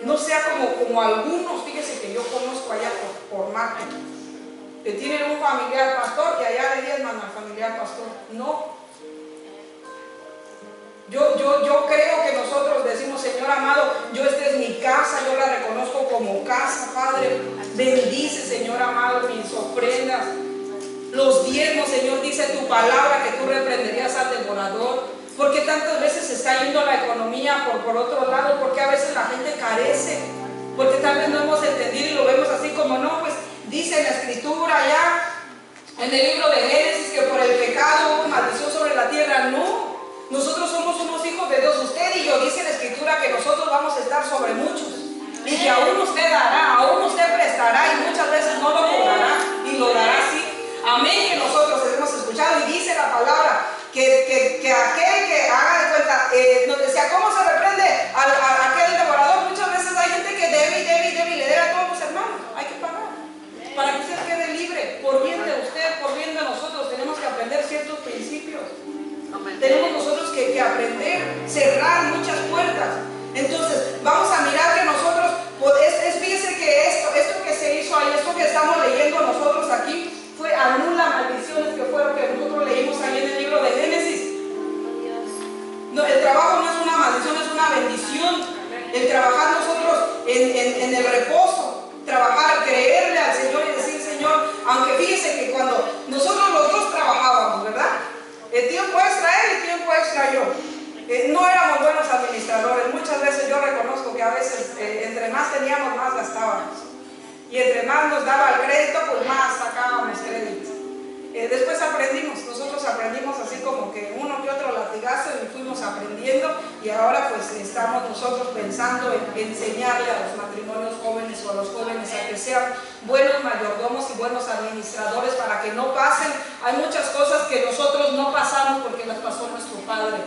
No sea como algunos, fíjese que yo conozco allá por Marte, que tienen un familiar pastor y allá le diezman al familiar pastor. No. Yo creo que nosotros decimos: Señor amado, esta es mi casa, yo la reconozco como casa, Padre. Bendice, Señor amado, mis ofrendas. Los diezmos, Señor, dice tu palabra que tú reprenderías al devorador. ¿Por qué tantas veces se está yendo la economía por otro lado? Porque a veces la gente carece. Porque tal vez no hemos entendido y lo vemos así como: no, pues dice en la escritura ya, en el libro de Génesis, que por el pecado hubo maldición sobre la tierra. No, nosotros somos unos hijos de Dios. Usted y yo, dice la escritura, que nosotros vamos a estar sobre muchos. Y que aún usted dará, aún usted prestará, y muchas veces no lo cobrará y lo dará así. Amén, que nosotros hemos escuchado. Y dice la palabra que aquel que haga de cuenta, nos decía: ¿cómo se reprende a aquel devorador? Muchas veces hay gente que debe y le debe a todos los hermanos. Hay que pagar para que usted quede libre, por bien de usted, por bien de nosotros. Tenemos que aprender ciertos principios. Tenemos nosotros que aprender, cerrar muchas puertas. Entonces vamos a mirar que nosotros, fíjense que esto que se hizo ahí, esto que estamos leyendo nosotros aquí, fue anula maldiciones, que fue lo que nosotros leímos ahí en el libro de Génesis. No, el trabajo no es una maldición, es una bendición. El trabajar nosotros en el reposo, trabajar, creerle al Señor y decir: Señor, aunque fíjese que cuando nosotros los dos trabajábamos, ¿verdad? El tiempo extra él y tiempo extra yo. No éramos buenos administradores. Muchas veces yo reconozco que a veces entre más teníamos, más gastábamos. Y entre más nos daba el crédito, pues más sacábamos crédito. Después nosotros aprendimos así como que uno que otro latigazo, y fuimos aprendiendo, y ahora pues estamos nosotros pensando en enseñarle a los matrimonios jóvenes o a los jóvenes a que sean buenos mayordomos y buenos administradores, para que no pasen. Hay muchas cosas que nosotros no pasamos porque las pasó nuestro Padre.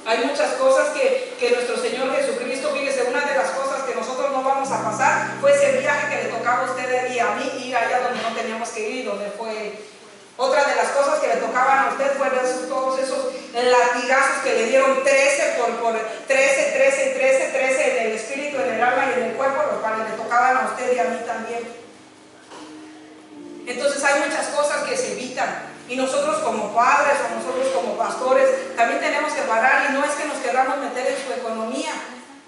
Hay muchas cosas que nuestro Señor Jesucristo, fíjese, una de las cosas que nosotros no vamos a pasar fue ese viaje que le tocaba a usted y a mí ir allá donde no teníamos que ir, donde fue. Otra de las cosas que le tocaban a usted fue todos esos latigazos que le dieron 13 por 13, 13, 13, 13 en el espíritu, en el alma y en el cuerpo, los cuales le tocaban a usted y a mí también. Entonces hay muchas cosas que se evitan. Y nosotros como padres o nosotros como pastores también tenemos que parar, y no es que nos queramos meter en su economía,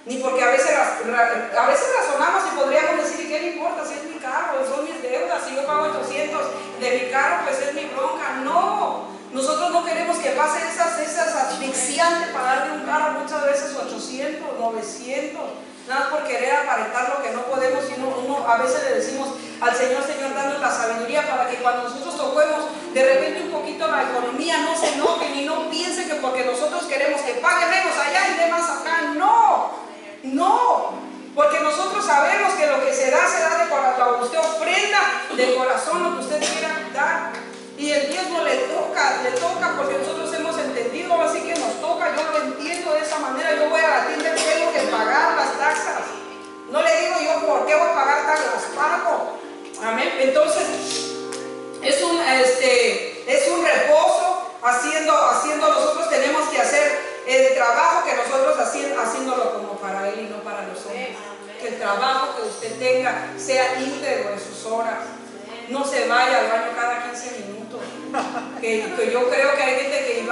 ni porque a veces razonamos y podríamos decir, ¿qué le importa si es mi carro? Son mis deudas, si yo pago 800 de mi carro, pues es mi bronca. No, nosotros no queremos que pase esas asfixiantes pagar de un carro muchas veces 800, 900, nada más por querer aparentar lo que no podemos. Y uno a veces le decimos al Señor, Señor, danos la sabiduría para que cuando nosotros toquemos de repente un poquito la economía, no se enojen y no piensen que porque nosotros queremos que pague menos allá y dé más acá. No, porque nosotros sabemos que lo que se da de corazón. Usted ofrenda de corazón lo que usted quiera dar, y el diezmo le toca porque nosotros hemos entendido, así que nos toca. Yo lo entiendo de esa manera. Yo voy a la tienda y tengo que pagar las taxas. No le digo yo por qué voy a pagar taxas, las pago. Amén. Entonces es un reposo haciendo nosotros tenemos que hacer el trabajo que nosotros haciéndolo como para Él y no para los hombres. Que el trabajo que usted tenga sea íntegro en sus horas. No se vaya al baño cada 15 minutos. Que yo creo que hay gente que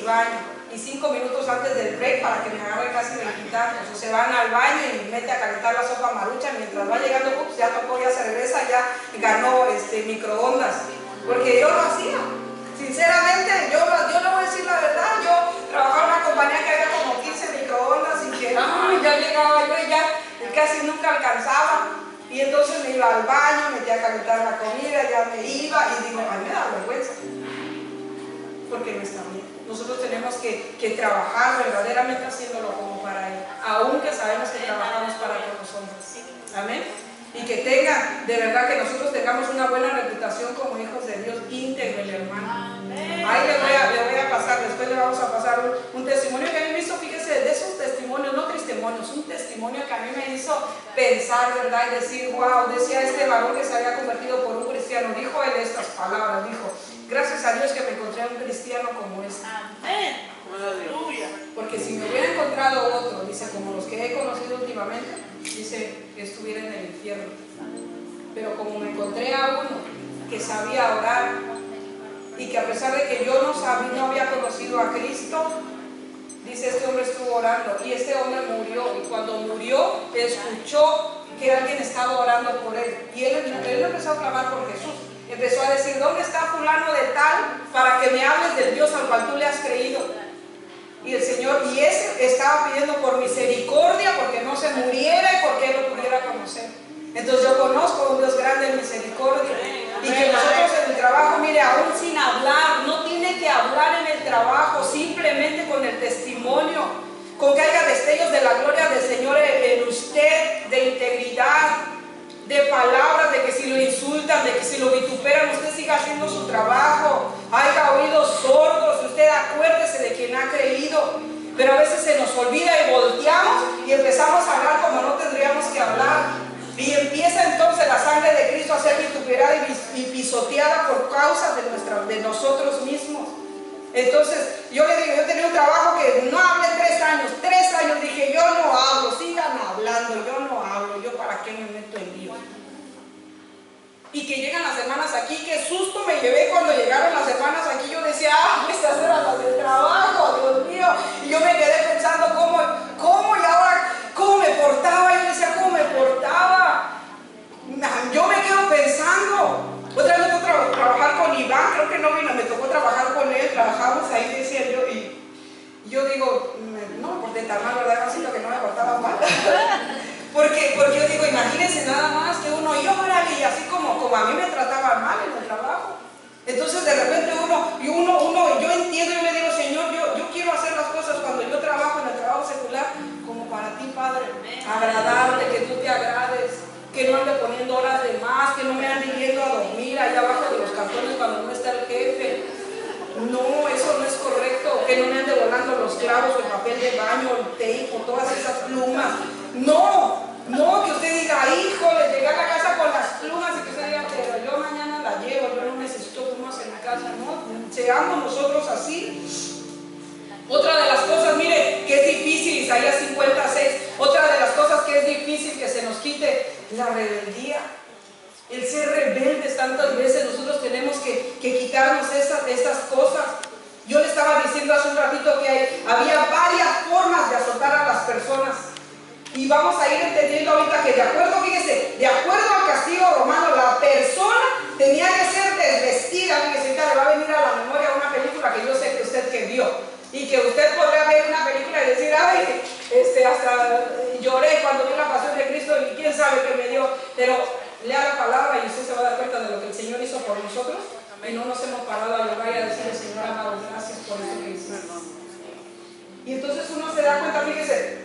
baña. Y 5 minutos antes del break para que me agarre casi 20 años. O se van al baño y mete a calentar la sopa marucha. Mientras va llegando, ya tocó, ya se regresa, ya ganó microondas. Porque yo lo hacía. Sinceramente, yo le voy a decir la verdad. Yo trabajaba en una compañía que había como 15 microondas y que ya llegaba yo y ya casi nunca alcanzaba. Y entonces me iba al baño, metía a calentar la comida, ya me iba y digo, ay, me da vergüenza. Porque no está bien. Nosotros tenemos que trabajar verdaderamente haciéndolo como para Él, aunque sabemos que trabajamos para todos los hombres. Amén. Y que tengan, de verdad, que nosotros tengamos una buena reputación como hijos de Dios, íntegro, hermano. Ahí le voy a pasar, después le vamos a pasar un testimonio que a mí me hizo, fíjese, de esos testimonios, no testimonios, un testimonio que a mí me hizo pensar, ¿verdad? Y decir, wow, decía este varón que se había convertido por un cristiano, dijo él estas palabras, dijo, gracias a Dios que me encontré a un cristiano como este. Amén. Porque si me hubiera encontrado otro, dice, como los que he conocido últimamente, dice que estuviera en el infierno. Pero como me encontré a uno que sabía orar, y que a pesar de que yo no había conocido a Cristo, dice, este hombre estuvo orando, y este hombre murió, y cuando murió escuchó que alguien estaba orando por él, y él empezó a clamar por Jesús. Empezó a decir, ¿dónde está fulano de tal para que me hables del Dios al cual tú le has creído? Y el Señor, y ese estaba pidiendo por misericordia, porque no se muriera y porque él lo pudiera conocer. Entonces yo conozco un Dios grande en misericordia. Y que nosotros en el trabajo, mire, aún sin hablar, no tiene que hablar en el trabajo, simplemente con el testimonio, con que haya destellos de la gloria del Señor en usted, de integridad, de palabras, de que si lo insultan, de que si lo vituperan, usted siga haciendo su trabajo. Haya oídos sordos, usted acuérdese de quien ha creído. Pero a veces se nos olvida y volteamos y empezamos a hablar como no tendríamos que hablar. Y empieza entonces la sangre de Cristo a ser vituperada y pisoteada por causa de nosotros mismos. Entonces, yo le digo, yo tenía un trabajo que no hablé 3 años. 3 años dije, yo no hablo, sigan hablando, yo no hablo, yo para qué me meto en lío. Y que llegan las hermanas aquí, qué susto me llevé cuando llegaron las hermanas aquí. Yo decía, estas eran las del trabajo, Dios mío. Y yo me quedé pensando, ¿cómo y ahora cómo me portaba? Yo decía, ¿cómo me portaba? Yo me quedo pensando. Otra vez me tocó trabajar con Iván, creo que no vino, me tocó trabajar con él, trabajamos ahí, decía yo, y yo digo, no me porté tan mal, ¿verdad? No siento que no me portaba mal. porque yo digo, imagínense nada más que uno llora y así como a mí me trataban mal en el trabajo. Entonces de repente yo entiendo y me digo, Señor, yo quiero hacer las cosas cuando yo trabajo en el trabajo secular como para ti, Padre, agradarte, que tú te agrades, que no ande poniendo horas de más, que no me ande yendo a dormir allá abajo de los cartones cuando no está el jefe. No, eso no es correcto, que no me ande volando los clavos, el papel de baño, el tape, o todas esas plumas. No, que usted diga, híjole, llegué a la casa con las plumas y que usted diga, pero yo mañana la llevo, yo no necesito plumas en mi casa. No, seamos nosotros así. Otra de las cosas, mire, que es difícil, Isaías 56, otra de las cosas que es difícil que se nos quite, la rebeldía. El ser rebeldes, tantas veces nosotros tenemos que quitarnos estas cosas. Yo le estaba diciendo hace un ratito que había varias formas de azotar a las personas. Y vamos a ir entendiendo ahorita que de acuerdo, fíjese, de acuerdo al castigo romano, la persona tenía que ser desvestida. Fíjese, le va a venir a la memoria una película que yo sé que usted que vio. Y que usted podrá ver una película y decir, ay, hasta lloré cuando vi la pasión de Cristo y quién sabe qué me dio. Pero lea la palabra y usted se va a dar cuenta de lo que el Señor hizo por nosotros. Y no nos hemos parado a llorar y a decirle, Señor amado, gracias por eso que hiciste. Y entonces uno se da cuenta, fíjese,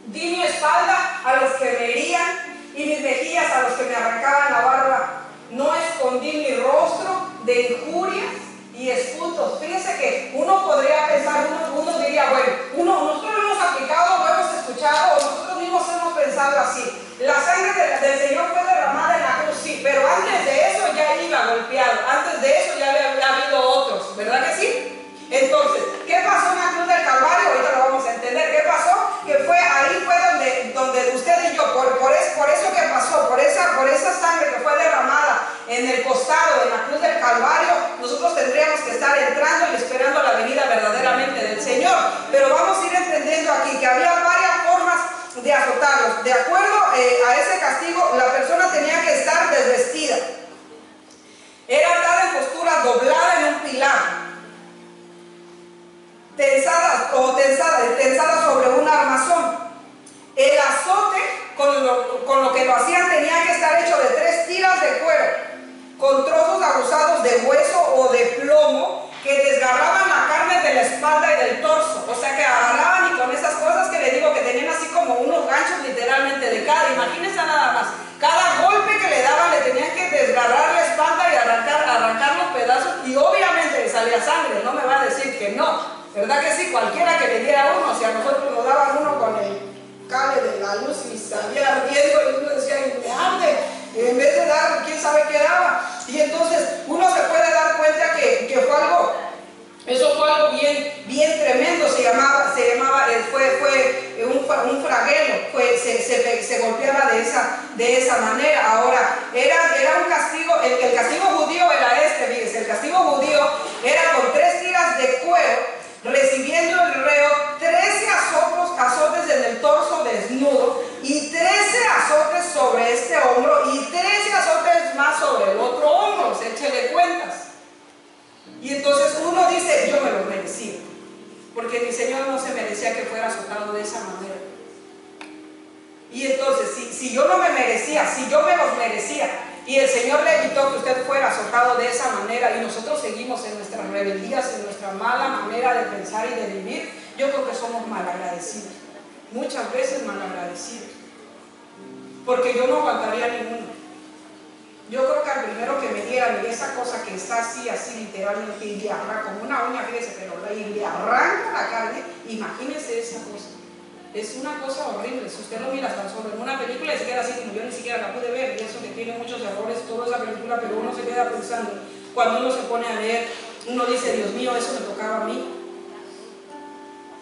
di mi espalda a los que me herían y mis mejillas a los que me arrancaban la barba. No escondí mi rostro de injurias y esputos. Fíjese que uno podría pensar, uno diría, bueno, nosotros lo hemos aplicado, lo hemos escuchado, o nosotros mismos hemos pensado así. La sangre del Señor fue derramada en la cruz, sí, pero antes de eso ya iba golpeado, antes de eso ya había habido otros, ¿verdad que sí? Entonces, ¿qué pasó en la cruz del Calvario? Ahorita lo vamos a entender. ¿Qué pasó? Que ahí fue donde usted y yo, por eso que pasó, por esa sangre que fue derramada en el costado, en la cruz del Calvario, nosotros tendríamos que estar entrando y esperando la venida verdaderamente del Señor. Pero vamos a ir entendiendo aquí que había varias formas de azotarlos. De acuerdo a ese castigo, la persona tenía que estar desvestida. Era atada en postura doblada en un pilar, tensada sobre un armazón. El azote con lo que lo hacían tenía que estar hecho de 3 tiras de cuero, con trozos abusados de hueso o de plomo que desgarraban la carne de la espalda y del torso. O sea que agarraban y con esas cosas que le digo que tenían así como unos ganchos literalmente de cada. Imagínense nada más. Cada golpe que le daban le tenían que desgarrar la espalda y arrancar los pedazos. Y obviamente le salía sangre, no me va a decir que no. ¿Verdad que sí? Cualquiera que le diera uno, si a nosotros nos daban uno con el cable de la luz y salía ardiendo y uno decía, me arde, en vez de dar, quién sabe qué daba. Y entonces uno se puede dar cuenta que fue algo, eso fue algo bien tremendo, fue un fraguelo, se golpeaba de esa manera. Ahora, era un castigo, el castigo judío era fíjese, el castigo judío era con 3 tiras de cuero, recibiendo el reo 13 azotes en el torso desnudo y 13 azotes sobre este hombro y 13 azotes más sobre el otro hombro. Échele cuentas. Y entonces uno dice, yo me lo merecía, porque mi Señor no se merecía que fuera azotado de esa manera. Y entonces, si yo no me merecía, si yo me los merecía, y el Señor le evitó que usted fuera azotado de esa manera, y nosotros seguimos en nuestras rebeldías, en nuestra mala manera de pensar y de vivir, yo creo que somos malagradecidos, muchas veces malagradecidos, porque yo no aguantaría ninguno. Yo creo que al primero que me dieran esa cosa que está así literalmente, y le arranca como una uña, fíjese, pero le arranca la carne, imagínese esa cosa. Es una cosa horrible. Si usted lo mira tan solo en una película y se queda así, como yo ni siquiera la pude ver, y eso que tiene muchos errores toda esa película, pero uno se queda pensando, cuando uno se pone a leer, uno dice, Dios mío, eso me tocaba a mí.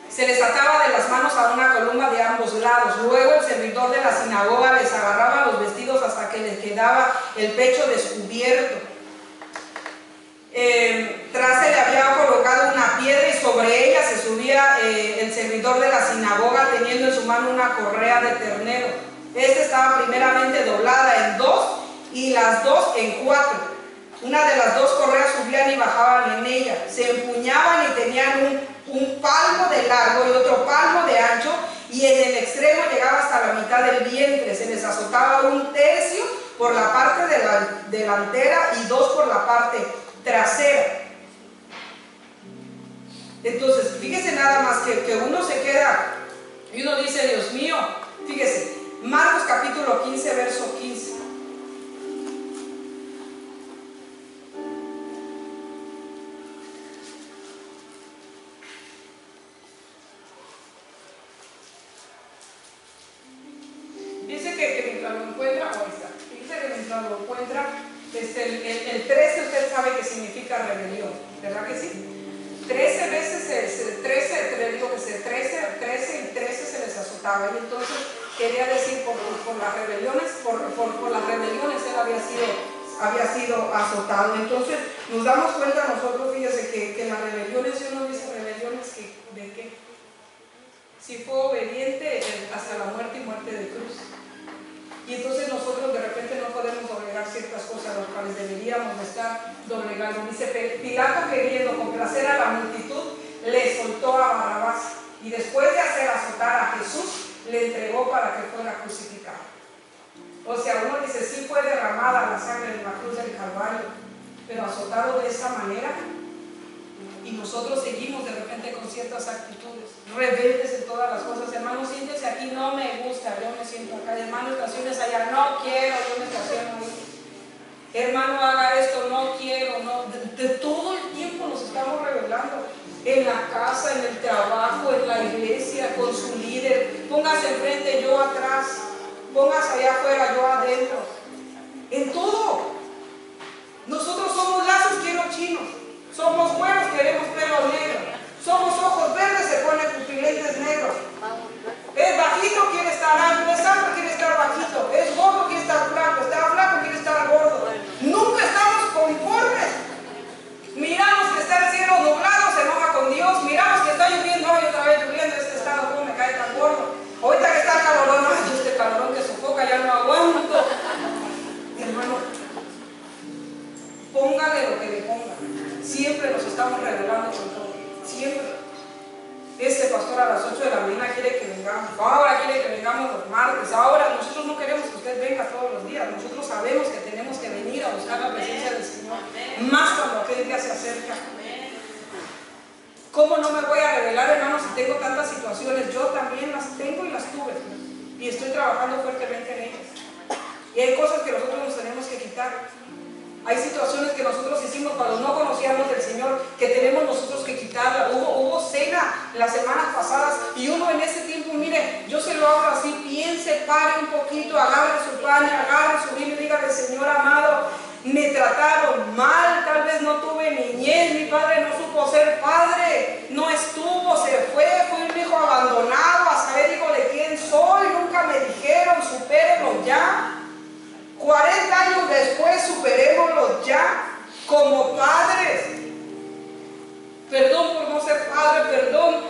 Se les ataba de las manos a una columna de ambos lados. Luego el servidor de la sinagoga les agarraba los vestidos hasta que les quedaba el pecho descubierto. Tras él había colocado una piedra y sobre ella se subía el servidor de la sinagoga teniendo en su mano una correa de ternero. Esta estaba primeramente doblada en 2 y las 2 en 4. Una de las 2 correas subían y bajaban en ella. Se empuñaban y tenían un palmo de largo y otro palmo de ancho, y en el extremo llegaba hasta la mitad del vientre. Se les azotaba 1/3 por la parte delantera y 2 por la parte trasera. Entonces, fíjese nada más que uno se queda y uno dice, Dios mío, fíjese, Marcos capítulo 15, verso 15. Dice que mientras lo encuentra, dice que mientras lo encuentra, el 13 usted sabe que significa rebelión, ¿verdad que sí? 13 veces, 13, te digo que 13 se les azotaba. Y entonces quería decir por las rebeliones, por las rebeliones él había sido azotado. Entonces nos damos cuenta nosotros, fíjese, que las rebeliones, si uno dice rebeliones, ¿de qué? Si fue obediente hasta la muerte y muerte de cruz. Y entonces nosotros de repente no podemos doblegar ciertas cosas a las cuales deberíamos estar doblegando. Dice, Pilato, queriendo complacer a la multitud, le soltó a Barrabás y después de hacer azotar a Jesús, le entregó para que fuera crucificado. O sea, uno dice, sí fue derramada la sangre en la cruz del Calvario, pero azotado de esa manera. Y nosotros seguimos de repente con ciertas actitudes, rebeldes en todas las cosas. Hermano, siéntese aquí, no me gusta, yo me siento acá. Hermano, estaciones allá, no quiero, yo me estaciono ahí. Hermano, haga esto, no quiero, no. De todo el tiempo nos estamos rebelando. En la casa, en el trabajo, en la iglesia, con su líder. Póngase enfrente, yo atrás. Póngase allá afuera, yo adentro. En todo. Nosotros somos lazos, quiero chinos. Somos buenos, queremos pelo negro. Somos ojos verdes, se ponen pupilentes negros. Es bajito, quiere estar alto. Es alto, quiere estar bajito. Es gordo, quiere estar flaco. Está flaco, quiere estar gordo. Nunca estamos conformes. Miramos que está el cielo nublado, se enoja con Dios. Miramos que está lloviendo, hoy otra vez lloviendo. Este estado, ¿cómo me cae tan gordo? Ahorita que está calorón, ay, este calorón que sofoca, ya no aguanto. Hermano, póngale lo que le ponga. Siempre nos estamos revelando con todo. Siempre. Este pastor a las 8 de la mañana quiere que vengamos. Ahora quiere que vengamos los martes. Ahora nosotros no queremos que usted venga todos los días. Nosotros sabemos que tenemos que venir a buscar la presencia del Señor. Más cuando aquel día se acerca. ¿Cómo no me voy a revelar, hermanos, si tengo tantas situaciones? Yo también las tengo y las tuve. Y estoy trabajando fuertemente en ellas. Y hay cosas que nosotros nos tenemos que quitar. Hay situaciones que nosotros hicimos cuando no conocíamos del Señor, que tenemos nosotros que quitarla. Hubo cena las semanas pasadas y uno en ese tiempo, mire, yo se lo hago así, piense, pare un poquito, agarre su pan, agarre su vino y dígale, Señor amado, me trataron mal, tal vez no tuve niñez, mi padre no supo ser padre, no estuvo, se fue un hijo abandonado, a saber hijo de quién soy, nunca me dijeron, supérenlo ya. 40 años después, superémoslo ya como padres. Perdón por no ser padre, perdón.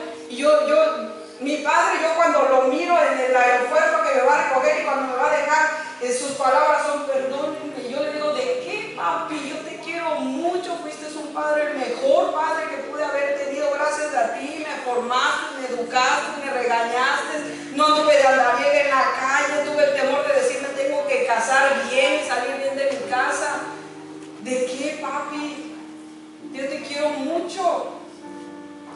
Mi padre, yo cuando lo miro en el aeropuerto que me va a recoger y cuando me va a dejar, sus palabras son perdónenme. Yo le digo, ¿de qué, papi? Yo te quiero mucho, fuiste un padre, el mejor padre que pude haber tenido. Gracias a ti, me formaste, me educaste, me regañaste. No tuve de andariega en la calle, tuve el temor de decirme tengo que casar bien y salir bien de mi casa. ¿De qué, papi? Yo te quiero mucho.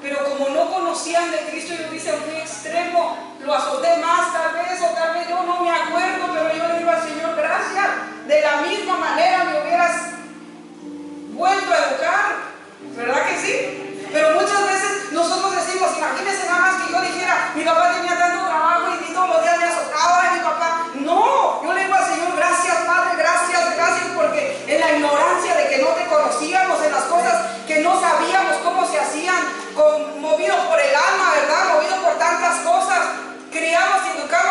Pero como no conocían de Cristo, ellos dicen, fui extremo, lo azoté más tal vez, o tal vez yo no me acuerdo, pero yo le digo al Señor, gracias. De la misma manera me hubieras vuelto a educar, ¿verdad que sí? Pero muchas veces nosotros decimos, imagínense nada más que yo dijera, mi papá tenía tanto trabajo y todos los días me azotaba, y mi papá, no, yo le digo al Señor, gracias Padre, gracias, gracias, porque en la ignorancia de que no te conocíamos, en las cosas que no sabíamos cómo se hacían, movidos por el alma, ¿verdad? Movidos por tantas cosas, criamos y educamos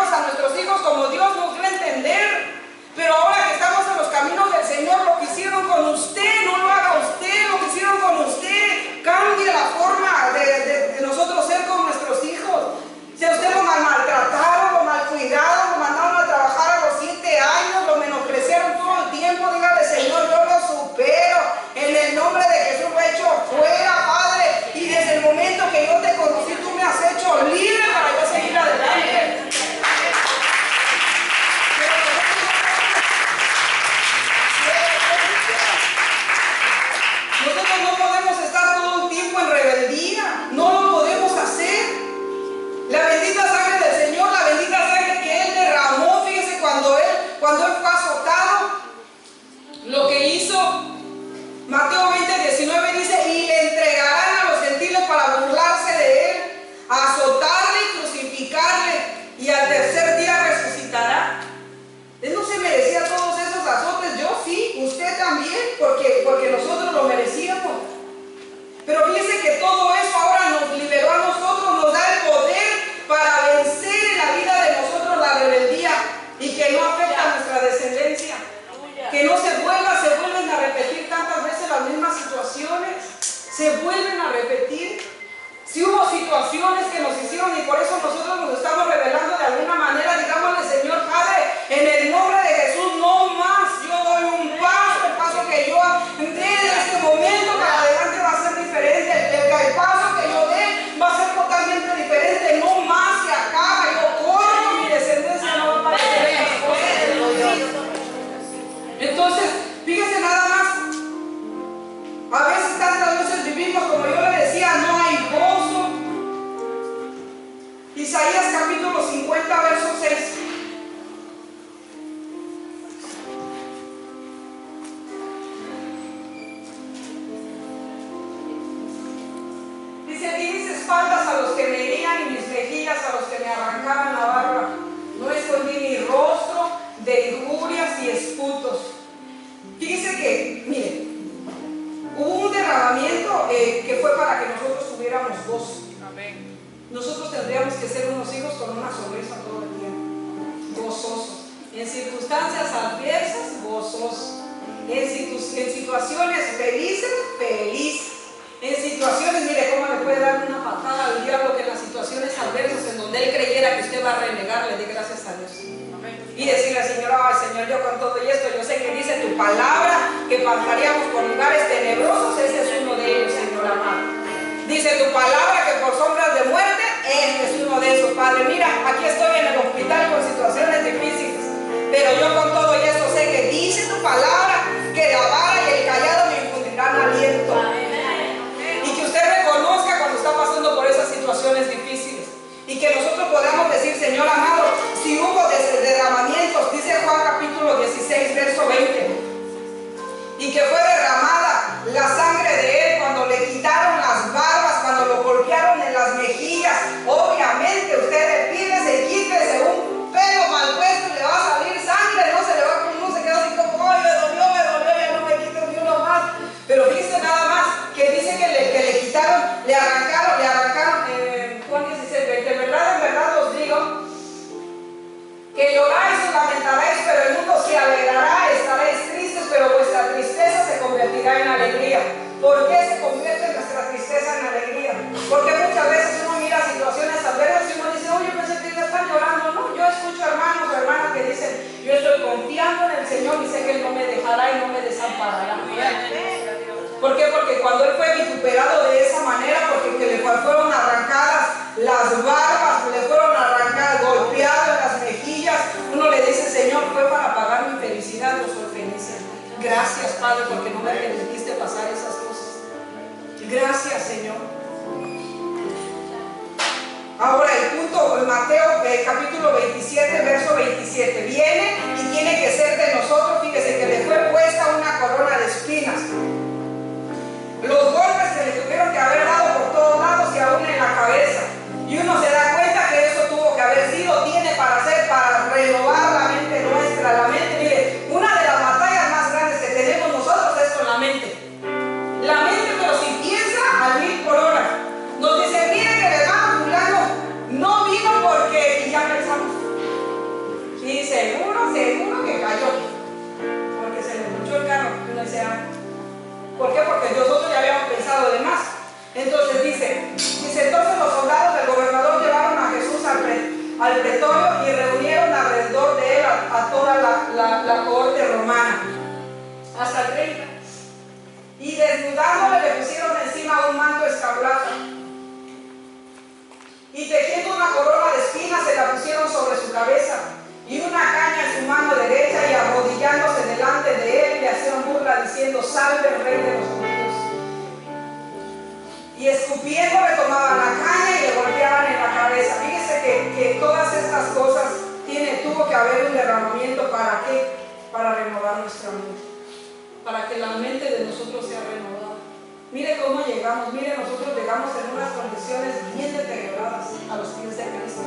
Isaías capítulo 50, verso 6. Dice: di mis espaldas a los que me herían y mis mejillas a los que me arrancaban la barba. No escondí mi rostro de injurias y esputos. Fíjese que, miren, hubo un derramamiento que fue para que nosotros tuviéramos gozo. Amén. Nosotros tendríamos que ser unos hijos con una sonrisa todo el tiempo, gozosos. En circunstancias adversas, gozosos. En situaciones felices, felices. En situaciones, mire cómo le puede dar una patada al diablo, que en las situaciones adversas en donde él creyera que usted va a renegar, le dé gracias a Dios. Y decirle al Señor: ay Señor, yo con todo y esto, yo sé que dice tu palabra que pasaríamos por lugares tenebrosos, ese es uno de ellos, Señor amado. Dice tu palabra que por sombras de muerte, este es uno de esos, Padre. Mira, aquí estoy en el hospital con situaciones difíciles, pero yo con todo y esto sé que dice tu palabra que la vara y el callado me infundirán aliento. Y que usted reconozca cuando está pasando por esas situaciones difíciles. Y que nosotros podamos decir: Señor amado, si hubo derramamientos, dice Juan capítulo 16, verso 20, y que fue derramada la sangre de él cuando le quitaron las barbas, cuando lo golpearon en las mejillas. Obviamente usted le pide, se quítese un pelo mal puesto y le va a salir sangre, no se le va, uno se queda así como: ¡ay, me dolió, ya no me quito ni uno más! Pero fíjese nada más, que dice que le quitaron, le arrancaron, Juan 16, 20, en verdad os digo, que lloráis y lamentaréis, pero el mundo se alegrará, estaréis tristes, pero vuestra tristeza se convertirá en alegría. ¿Por qué se convierte nuestra tristeza en alegría? Porque muchas veces uno mira situaciones adversas y uno dice: oye, yo pensé que ya están llorando. No, yo escucho hermanos o hermanas que dicen: yo estoy confiando en el Señor y sé que Él no me dejará y no me desamparará. ¿Por qué? Porque cuando Él fue vituperado de esa manera, porque que le fueron arrancadas las barbas, le fueron arrancadas, golpeadas en las mejillas, uno le dice: Señor, fue para pagar mi felicidad, gozo y felicidad. Gracias, Padre, porque no me permitiste pasar esas cosas. Gracias, Señor. Ahora el punto, Mateo capítulo 27, verso 27. Viene y tiene que ser de nosotros. Fíjese que le fue puesta una corona de espinas. Los golpes que le tuvieron que haber dado por todos lados y aún en la cabeza. Y uno se da cuenta que eso tuvo que haber sido, tiene para ser, para renovar la mente nuestra. La mente, mire, una de las batallas más grandes que tenemos nosotros es con la mente. La mente, pero si piensa a 1000 por hora. Nos dice: mire que el hermano fulano no vino porque, y ya pensamos. Y seguro que cayó. Porque se le luchó el carro. Y uno dice: ah, ¿por qué? Porque nosotros ya habíamos pensado de más. Entonces dice, entonces los soldados del gobernador llevaron a Jesús al pretorio y reunieron alrededor de él a toda la cohorte romana, hasta el 30. Y desnudándole le pusieron encima un manto escarlata. Y tejiendo una corona de espinas se la pusieron sobre su cabeza, y una caña en su mano derecha, y arrodillándose delante de él le hacían burla diciendo: salve el rey de los judíos. Y escupiendo le tomaban la caña y le golpeaban en la cabeza. Fíjese que todas estas cosas tuvo que haber un derramamiento. ¿Para qué? Para renovar nuestra mente, para que la mente de nosotros sea renovada. Mire cómo llegamos. Mire, nosotros llegamos en unas condiciones bien deterioradas a los pies de Cristo,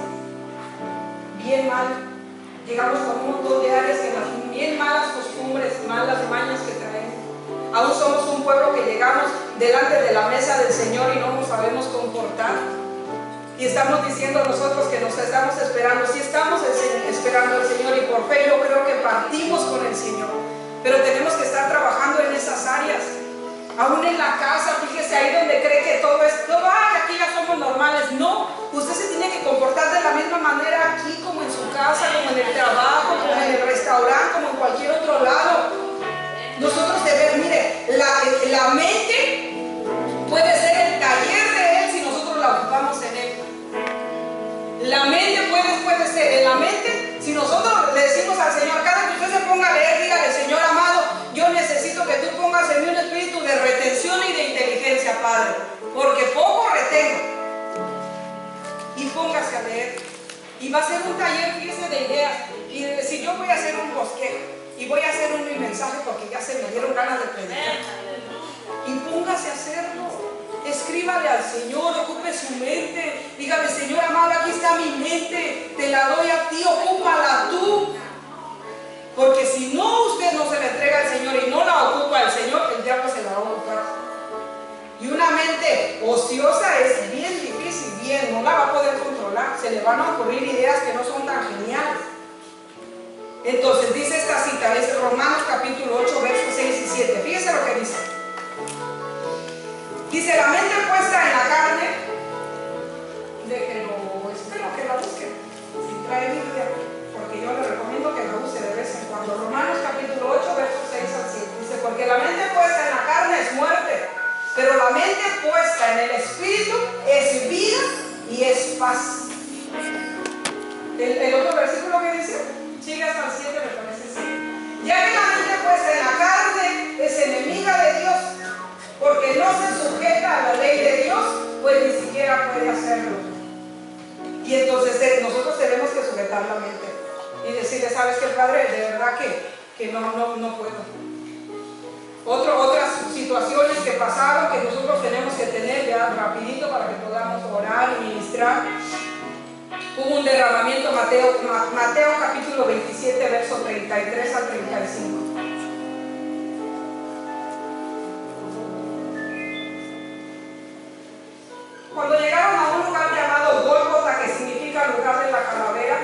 bien mal. Llegamos con un montón de áreas, bien malas costumbres, malas mañas que traemos. Aún somos un pueblo que llegamos delante de la mesa del Señor y no nos sabemos comportar. Y estamos diciendo nosotros que nos estamos esperando. Sí, estamos esperando al Señor, y por fe yo creo que partimos con el Señor. Pero tenemos que estar trabajando en esas áreas. Aún en la casa, fíjese, ahí donde cree que todo es, ay, aquí ya somos normales. No, usted se tiene que comportar de la misma manera aquí como en su casa, como en el trabajo, como en el restaurante, como en cualquier otro lado. Nosotros debemos, mire, la mente puede ser el taller de Él si nosotros la ocupamos en Él. La mente puede ser en la mente si nosotros le decimos al Señor, cada que usted se ponga a leer, dígale: Señor amado, yo necesito que tú pongas en mí un espíritu de retención y de inteligencia, Padre, porque poco retengo. y póngase a leer. Y va a ser un taller, fíjese, de ideas. Y de decir, yo voy a hacer un bosquejo y voy a hacer un mensaje porque ya se me dieron ganas de predicar. Y póngase a hacerlo. Escríbale al Señor, ocupe su mente. Dígale, Señor amado, aquí está mi mente, te la doy a ti, ocúpala tú. Porque si no, usted no se la entrega al Señor y no la ocupa el Señor, el diablo se la va a ocupar. Y una mente ociosa es bien difícil, no la va a poder controlar. Se le van a ocurrir ideas que no son tan geniales. Entonces dice esta cita, es Romanos capítulo 8, versos 6 y 7. Fíjese lo que dice. Dice, la mente puesta en la carne, espero que la busquen, si trae Biblia, porque yo le recomiendo que la use de vez en cuando. Romanos capítulo 8, versos 6 al 7. Dice, porque la mente puesta en la carne es muerte, pero la mente puesta en el Espíritu es vida y es paz. El otro versículo que dice, sigue hasta el 7, me parece así. Ya que la mente puesta en la carne es enemiga de Dios, porque no se sujeta a la ley de Dios, pues ni siquiera puede hacerlo. Y entonces nosotros tenemos que sujetar la mente y decirle, ¿sabes qué, Padre? De verdad que no puedo. Otras situaciones que pasaron que nosotros tenemos que tener ya rapidito para que podamos orar y ministrar. Hubo un derramamiento, Mateo capítulo 27, verso 33 al 35. Cuando llegaron a un lugar llamado Gólgota, que significa lugar de la calavera,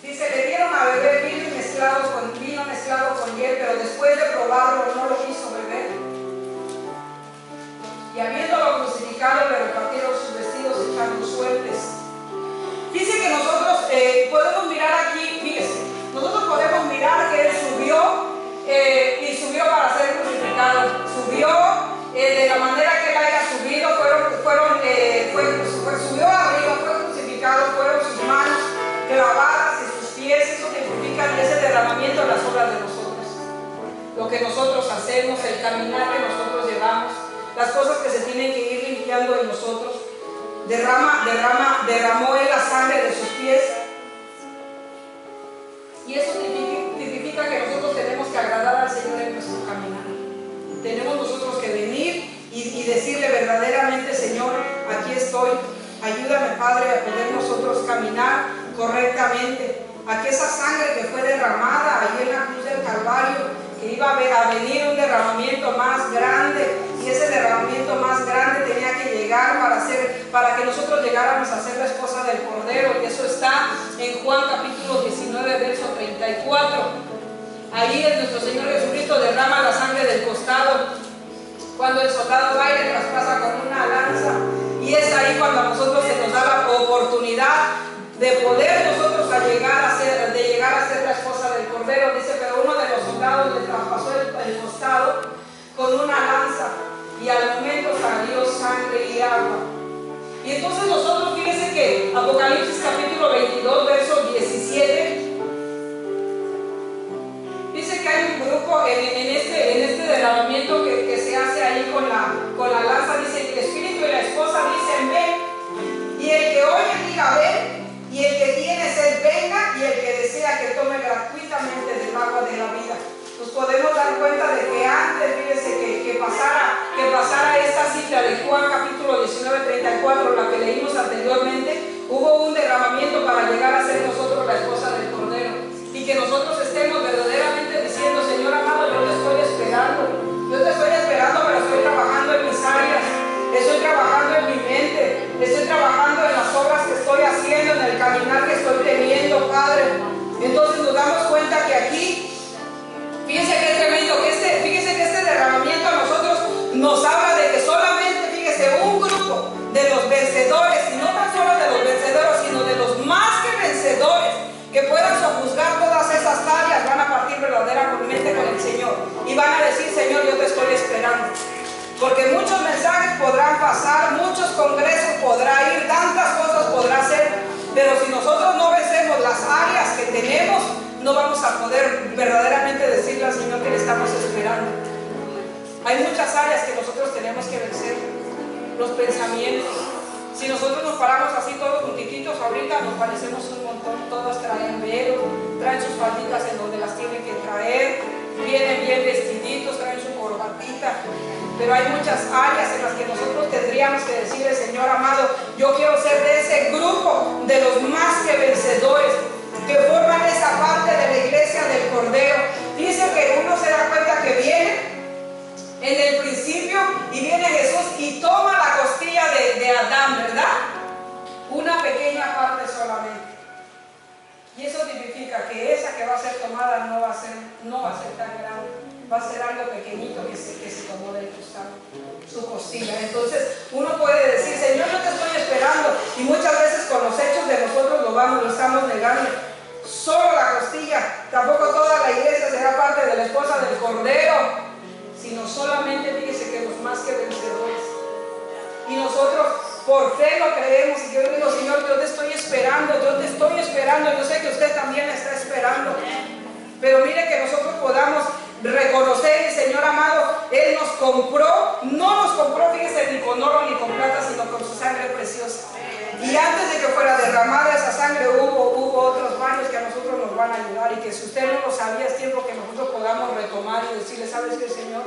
dice, le dieron a beber vino mezclado con hiel, pero después de probarlo no lo quiso beber. Y habiéndolo crucificado, le repartieron sus vestidos echando suertes. Dice que nosotros podemos mirar aquí, fíjese, nosotros podemos mirar que él subió y subió para ser crucificado. Subió de la manera que él haya subido, subió arriba, fue crucificado, fueron sus manos clavadas y sus pies. Eso significa ese derramamiento en las obras de nosotros. Lo que nosotros hacemos, el caminar que nosotros llevamos, las cosas que se tienen que ir limpiando en nosotros. Derramó él la sangre de sus pies. Y eso significa que nosotros tenemos que agradar al Señor en nuestro caminar. Tenemos nosotros que venir y decirle verdaderamente, Señor, aquí estoy. Ayúdame, Padre, a poder nosotros caminar correctamente. A que esa sangre que fue derramada ahí en la cruz del Calvario, que iba a venir un derramamiento más grande, y ese derramamiento más grande tenía que llegar para que nosotros llegáramos a ser la esposa del Cordero. Y eso está en Juan capítulo 19, verso 34. Ahí nuestro Señor Jesucristo derrama la sangre del costado, cuando el soldado va y le traspasa con una lanza. Y es ahí cuando a nosotros se nos da la oportunidad de poder nosotros llegar a ser la esposa del Cordero. Dice, pero uno de los soldados le traspasó el costado con una lanza, y al momento salió sangre y agua. Y entonces nosotros, fíjense que Apocalipsis capítulo 22, verso 17, dice que hay un grupo en este derramamiento que se hace ahí con la lanza. Dice que el espíritu y la esposa dicen, ven, y el que oye diga, ven, y el que tiene sed venga, y el que desea que tome gratuitamente del agua de la vida. Nos podemos dar cuenta de que antes, fíjense, que pasara esta cita de Juan capítulo 19, 34, la que leímos anteriormente, hubo un derramamiento para llegar a ser nosotros la esposa del Cordero. Y que nosotros estemos verdaderamente diciendo, Señor amado, yo te estoy esperando, pero estoy trabajando en mis áreas, estoy trabajando en mi mente, estoy trabajando en las obras que estoy haciendo, en el caminar que estoy teniendo, Padre. Entonces nos damos cuenta que aquí, fíjense que es tremendo, fíjense que este derramamiento a nosotros nos habla de que solamente, fíjense, un grupo de los vencedores, y no tan solo de los vencedores, sino de los más que vencedores, que puedan sojuzgar todas esas áreas, van a partir verdaderamente con el Señor y van a decir, Señor, yo te estoy esperando. Porque muchos mensajes podrán pasar, muchos congresos podrá ir, tantas cosas podrá hacer, pero si nosotros no vencemos las áreas que tenemos, no vamos a poder verdaderamente decirle al Señor que le estamos esperando. Hay muchas áreas que nosotros tenemos que vencer. los pensamientos. Si nosotros nos paramos así todos juntititos, ahorita nos parecemos un montón. Todas traen velo, traen sus falditas en donde las tienen que traer, vienen bien vestiditos, traen su corbatita. Pero hay muchas áreas en las que nosotros tendríamos que decirle: Señor amado, yo quiero ser de ese grupo de los más que vencedores, que forman esa parte de la iglesia del Cordero. Dice que uno se da cuenta que viene en el principio y viene Jesús y toma la costilla de Adán, ¿verdad? Una pequeña parte solamente. Y eso significa que esa que va a ser tomada no va a ser tan grande, va a ser algo pequeñito que se tomó del costado, su costilla. Entonces uno puede decir: Señor, yo te estoy esperando, y muchas veces con los hechos de nosotros lo estamos negando. Solo la costilla, tampoco toda la iglesia será parte de la esposa del Cordero, sino solamente, fíjese, que los más que vencedores. Y nosotros por fe lo creemos, y yo digo: Señor, yo te estoy esperando, yo sé que usted también está esperando. Pero mire, que nosotros podamos reconocer, el Señor amado, Él nos compró, no nos compró, fíjese, ni con oro ni con plata, sino con su sangre preciosa. Y antes de que fuera derramada esa sangre, hubo otros varios que a nosotros nos van a ayudar, y que si usted no lo sabía, es tiempo que nosotros podamos retomar y decirle: ¿sabes qué, Señor?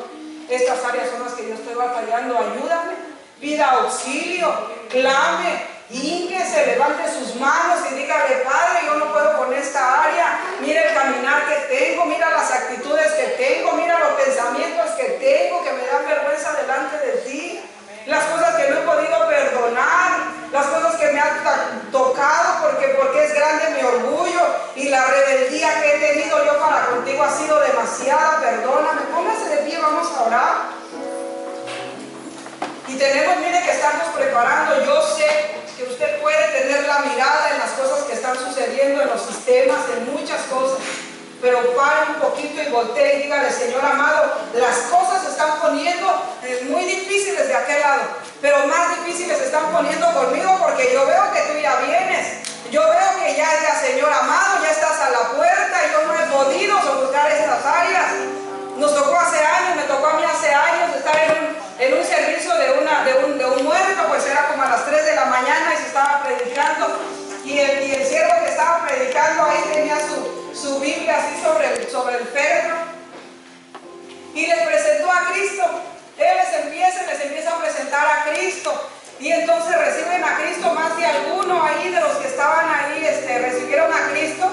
Estas áreas son las que yo estoy batallando, ayúdame, pida auxilio, clame, hínquese, levante sus manos y dígale: Padre, yo no puedo con esta área, mira el caminar que tengo, mira las actitudes que tengo, mira los pensamientos que tengo, que me dan vergüenza delante de ti, las cosas que no he podido perdonar, las cosas que me han tocado porque es grande mi orgullo, y la rebeldía que he tenido yo para contigo ha sido demasiada. Perdóname. Póngase de pie, vamos a orar. Y tenemos, mire, que estarnos preparando. Yo sé que usted puede tener la mirada en las cosas que están sucediendo, en los sistemas, en muchas cosas, pero pare un poquito y voltee y dígale: Señor amado, las cosas se están poniendo muy difíciles de aquel lado, pero más difíciles se están poniendo conmigo, porque yo veo que tú ya vienes, yo veo que ya, Señor amado, ya estás a la puerta, y yo no he podido soportar estas áreas. Nos tocó hace años, me tocó a mí hace años estar en un servicio de un muerto, pues era como a las 3 de la mañana y se estaba predicando, y el siervo que estaba predicando ahí tenía su Biblia así sobre el féretro, y les presentó a Cristo. Él les empieza a presentar a Cristo, y entonces reciben a Cristo. Más de alguno ahí de los que estaban ahí recibieron a Cristo,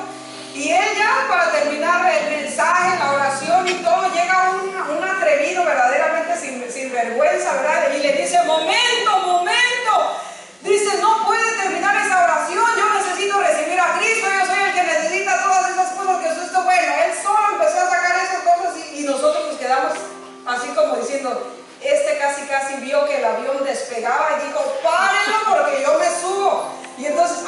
y él ya, para terminar el mensaje, la oración y todo, llega un atrevido verdaderamente sin vergüenza, ¿verdad? Y le dice: momento, dice: no puede terminar esa oración, yo necesito recibir a Cristo, yo soy el que necesita todas esas cosas que usted. Bueno, él solo empezó a sacar esas cosas, y nosotros nos quedamos así como diciendo: casi vio que el avión despegaba, y dijo: párenlo porque yo me subo. Y entonces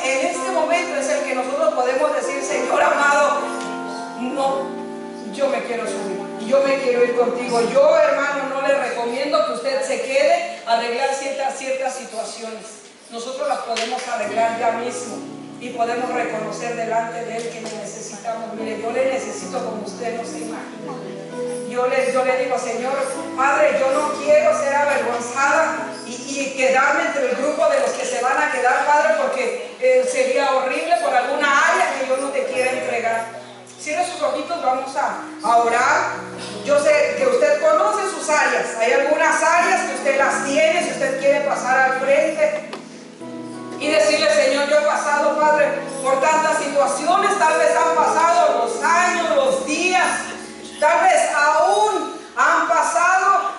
en este momento es el que nosotros podemos decir: Señor amado, no, yo me quiero subir, yo me quiero ir contigo. Yo, hermano, no le recomiendo que usted se quede a arreglar ciertas situaciones. Nosotros las podemos arreglar ya mismo, y podemos reconocer delante de Él que le necesitamos. Mire, yo le necesito como usted no se imagina. Yo le digo: Señor, Padre, yo no quiero ser avergonzada y quedarme entre el grupo de los que se van a quedar, Padre, porque sería horrible por alguna área que yo no te quiera entregar. Cierre sus ojitos, vamos a orar. Yo sé que usted conoce sus áreas. Hay algunas áreas que usted las tiene, si usted quiere pasar al frente y decirle: Señor, yo he pasado, Padre, por tantas situaciones, tal vez han pasado los años, los días, tal vez aún han pasado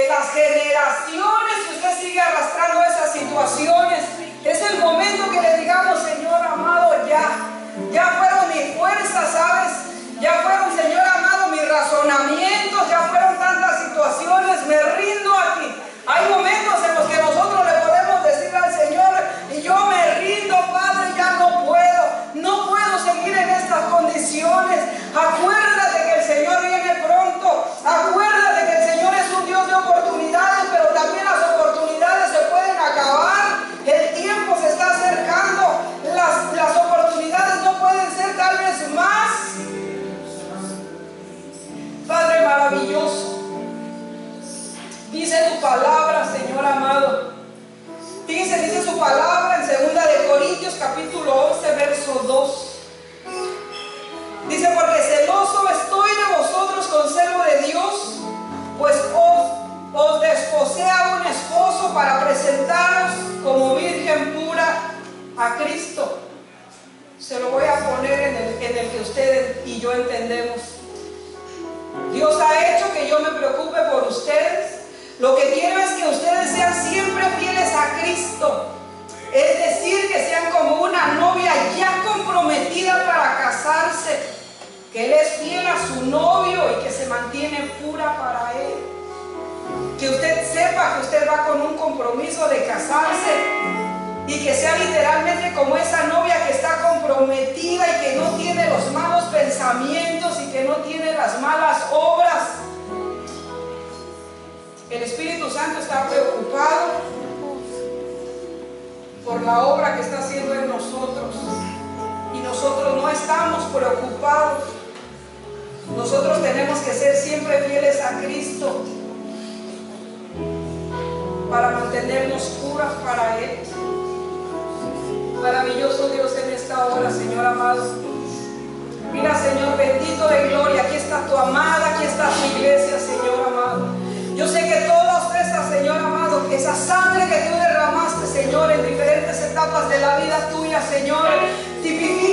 las generaciones, y usted sigue arrastrando esas situaciones. Es el momento que le digamos: Señor amado, ya fueron mis fuerzas, ¿sabes? Ya fueron, Señor amado, mis razonamientos, ya fueron tantas situaciones, me rindo a ti. Hay momentos en los que nosotros le podemos decir al Señor: y yo me rindo, Padre, ya no puedo seguir en estas condiciones. Acuérdate que el Señor viene pronto, acuérdate que el Señor es un Dios de oportunidades, pero también capítulo 11, verso 2. Dice: porque celoso estoy de vosotros con celo de Dios, pues os desposé a un esposo para presentaros como virgen pura a Cristo. Se lo voy a poner en el que ustedes y yo entendemos. Dios ha hecho que yo me preocupe por ustedes. Lo que quiero es que ustedes sean siempre fieles a Cristo. Es decir, que sean como una novia ya comprometida para casarse, que Él es fiel a su novio y que se mantiene pura para Él. Que usted sepa que usted va con un compromiso de casarse y que sea literalmente como esa novia que está comprometida y que no tiene los malos pensamientos y que no tiene las malas obras. El Espíritu Santo está preocupado por la obra que está haciendo en nosotros y nosotros no estamos preocupados. Nosotros tenemos que ser siempre fieles a Cristo para mantenernos puras para Él. Maravilloso Dios en esta hora, Señor amado. Mira, Señor, bendito de gloria, aquí está tu amada, aquí está tu iglesia, Señor amado. Yo sé que todas estas, Señor amado, esa sangre que tú derramaste, Señor, en diferentes etapas de la vida tuya, Señor, tipifica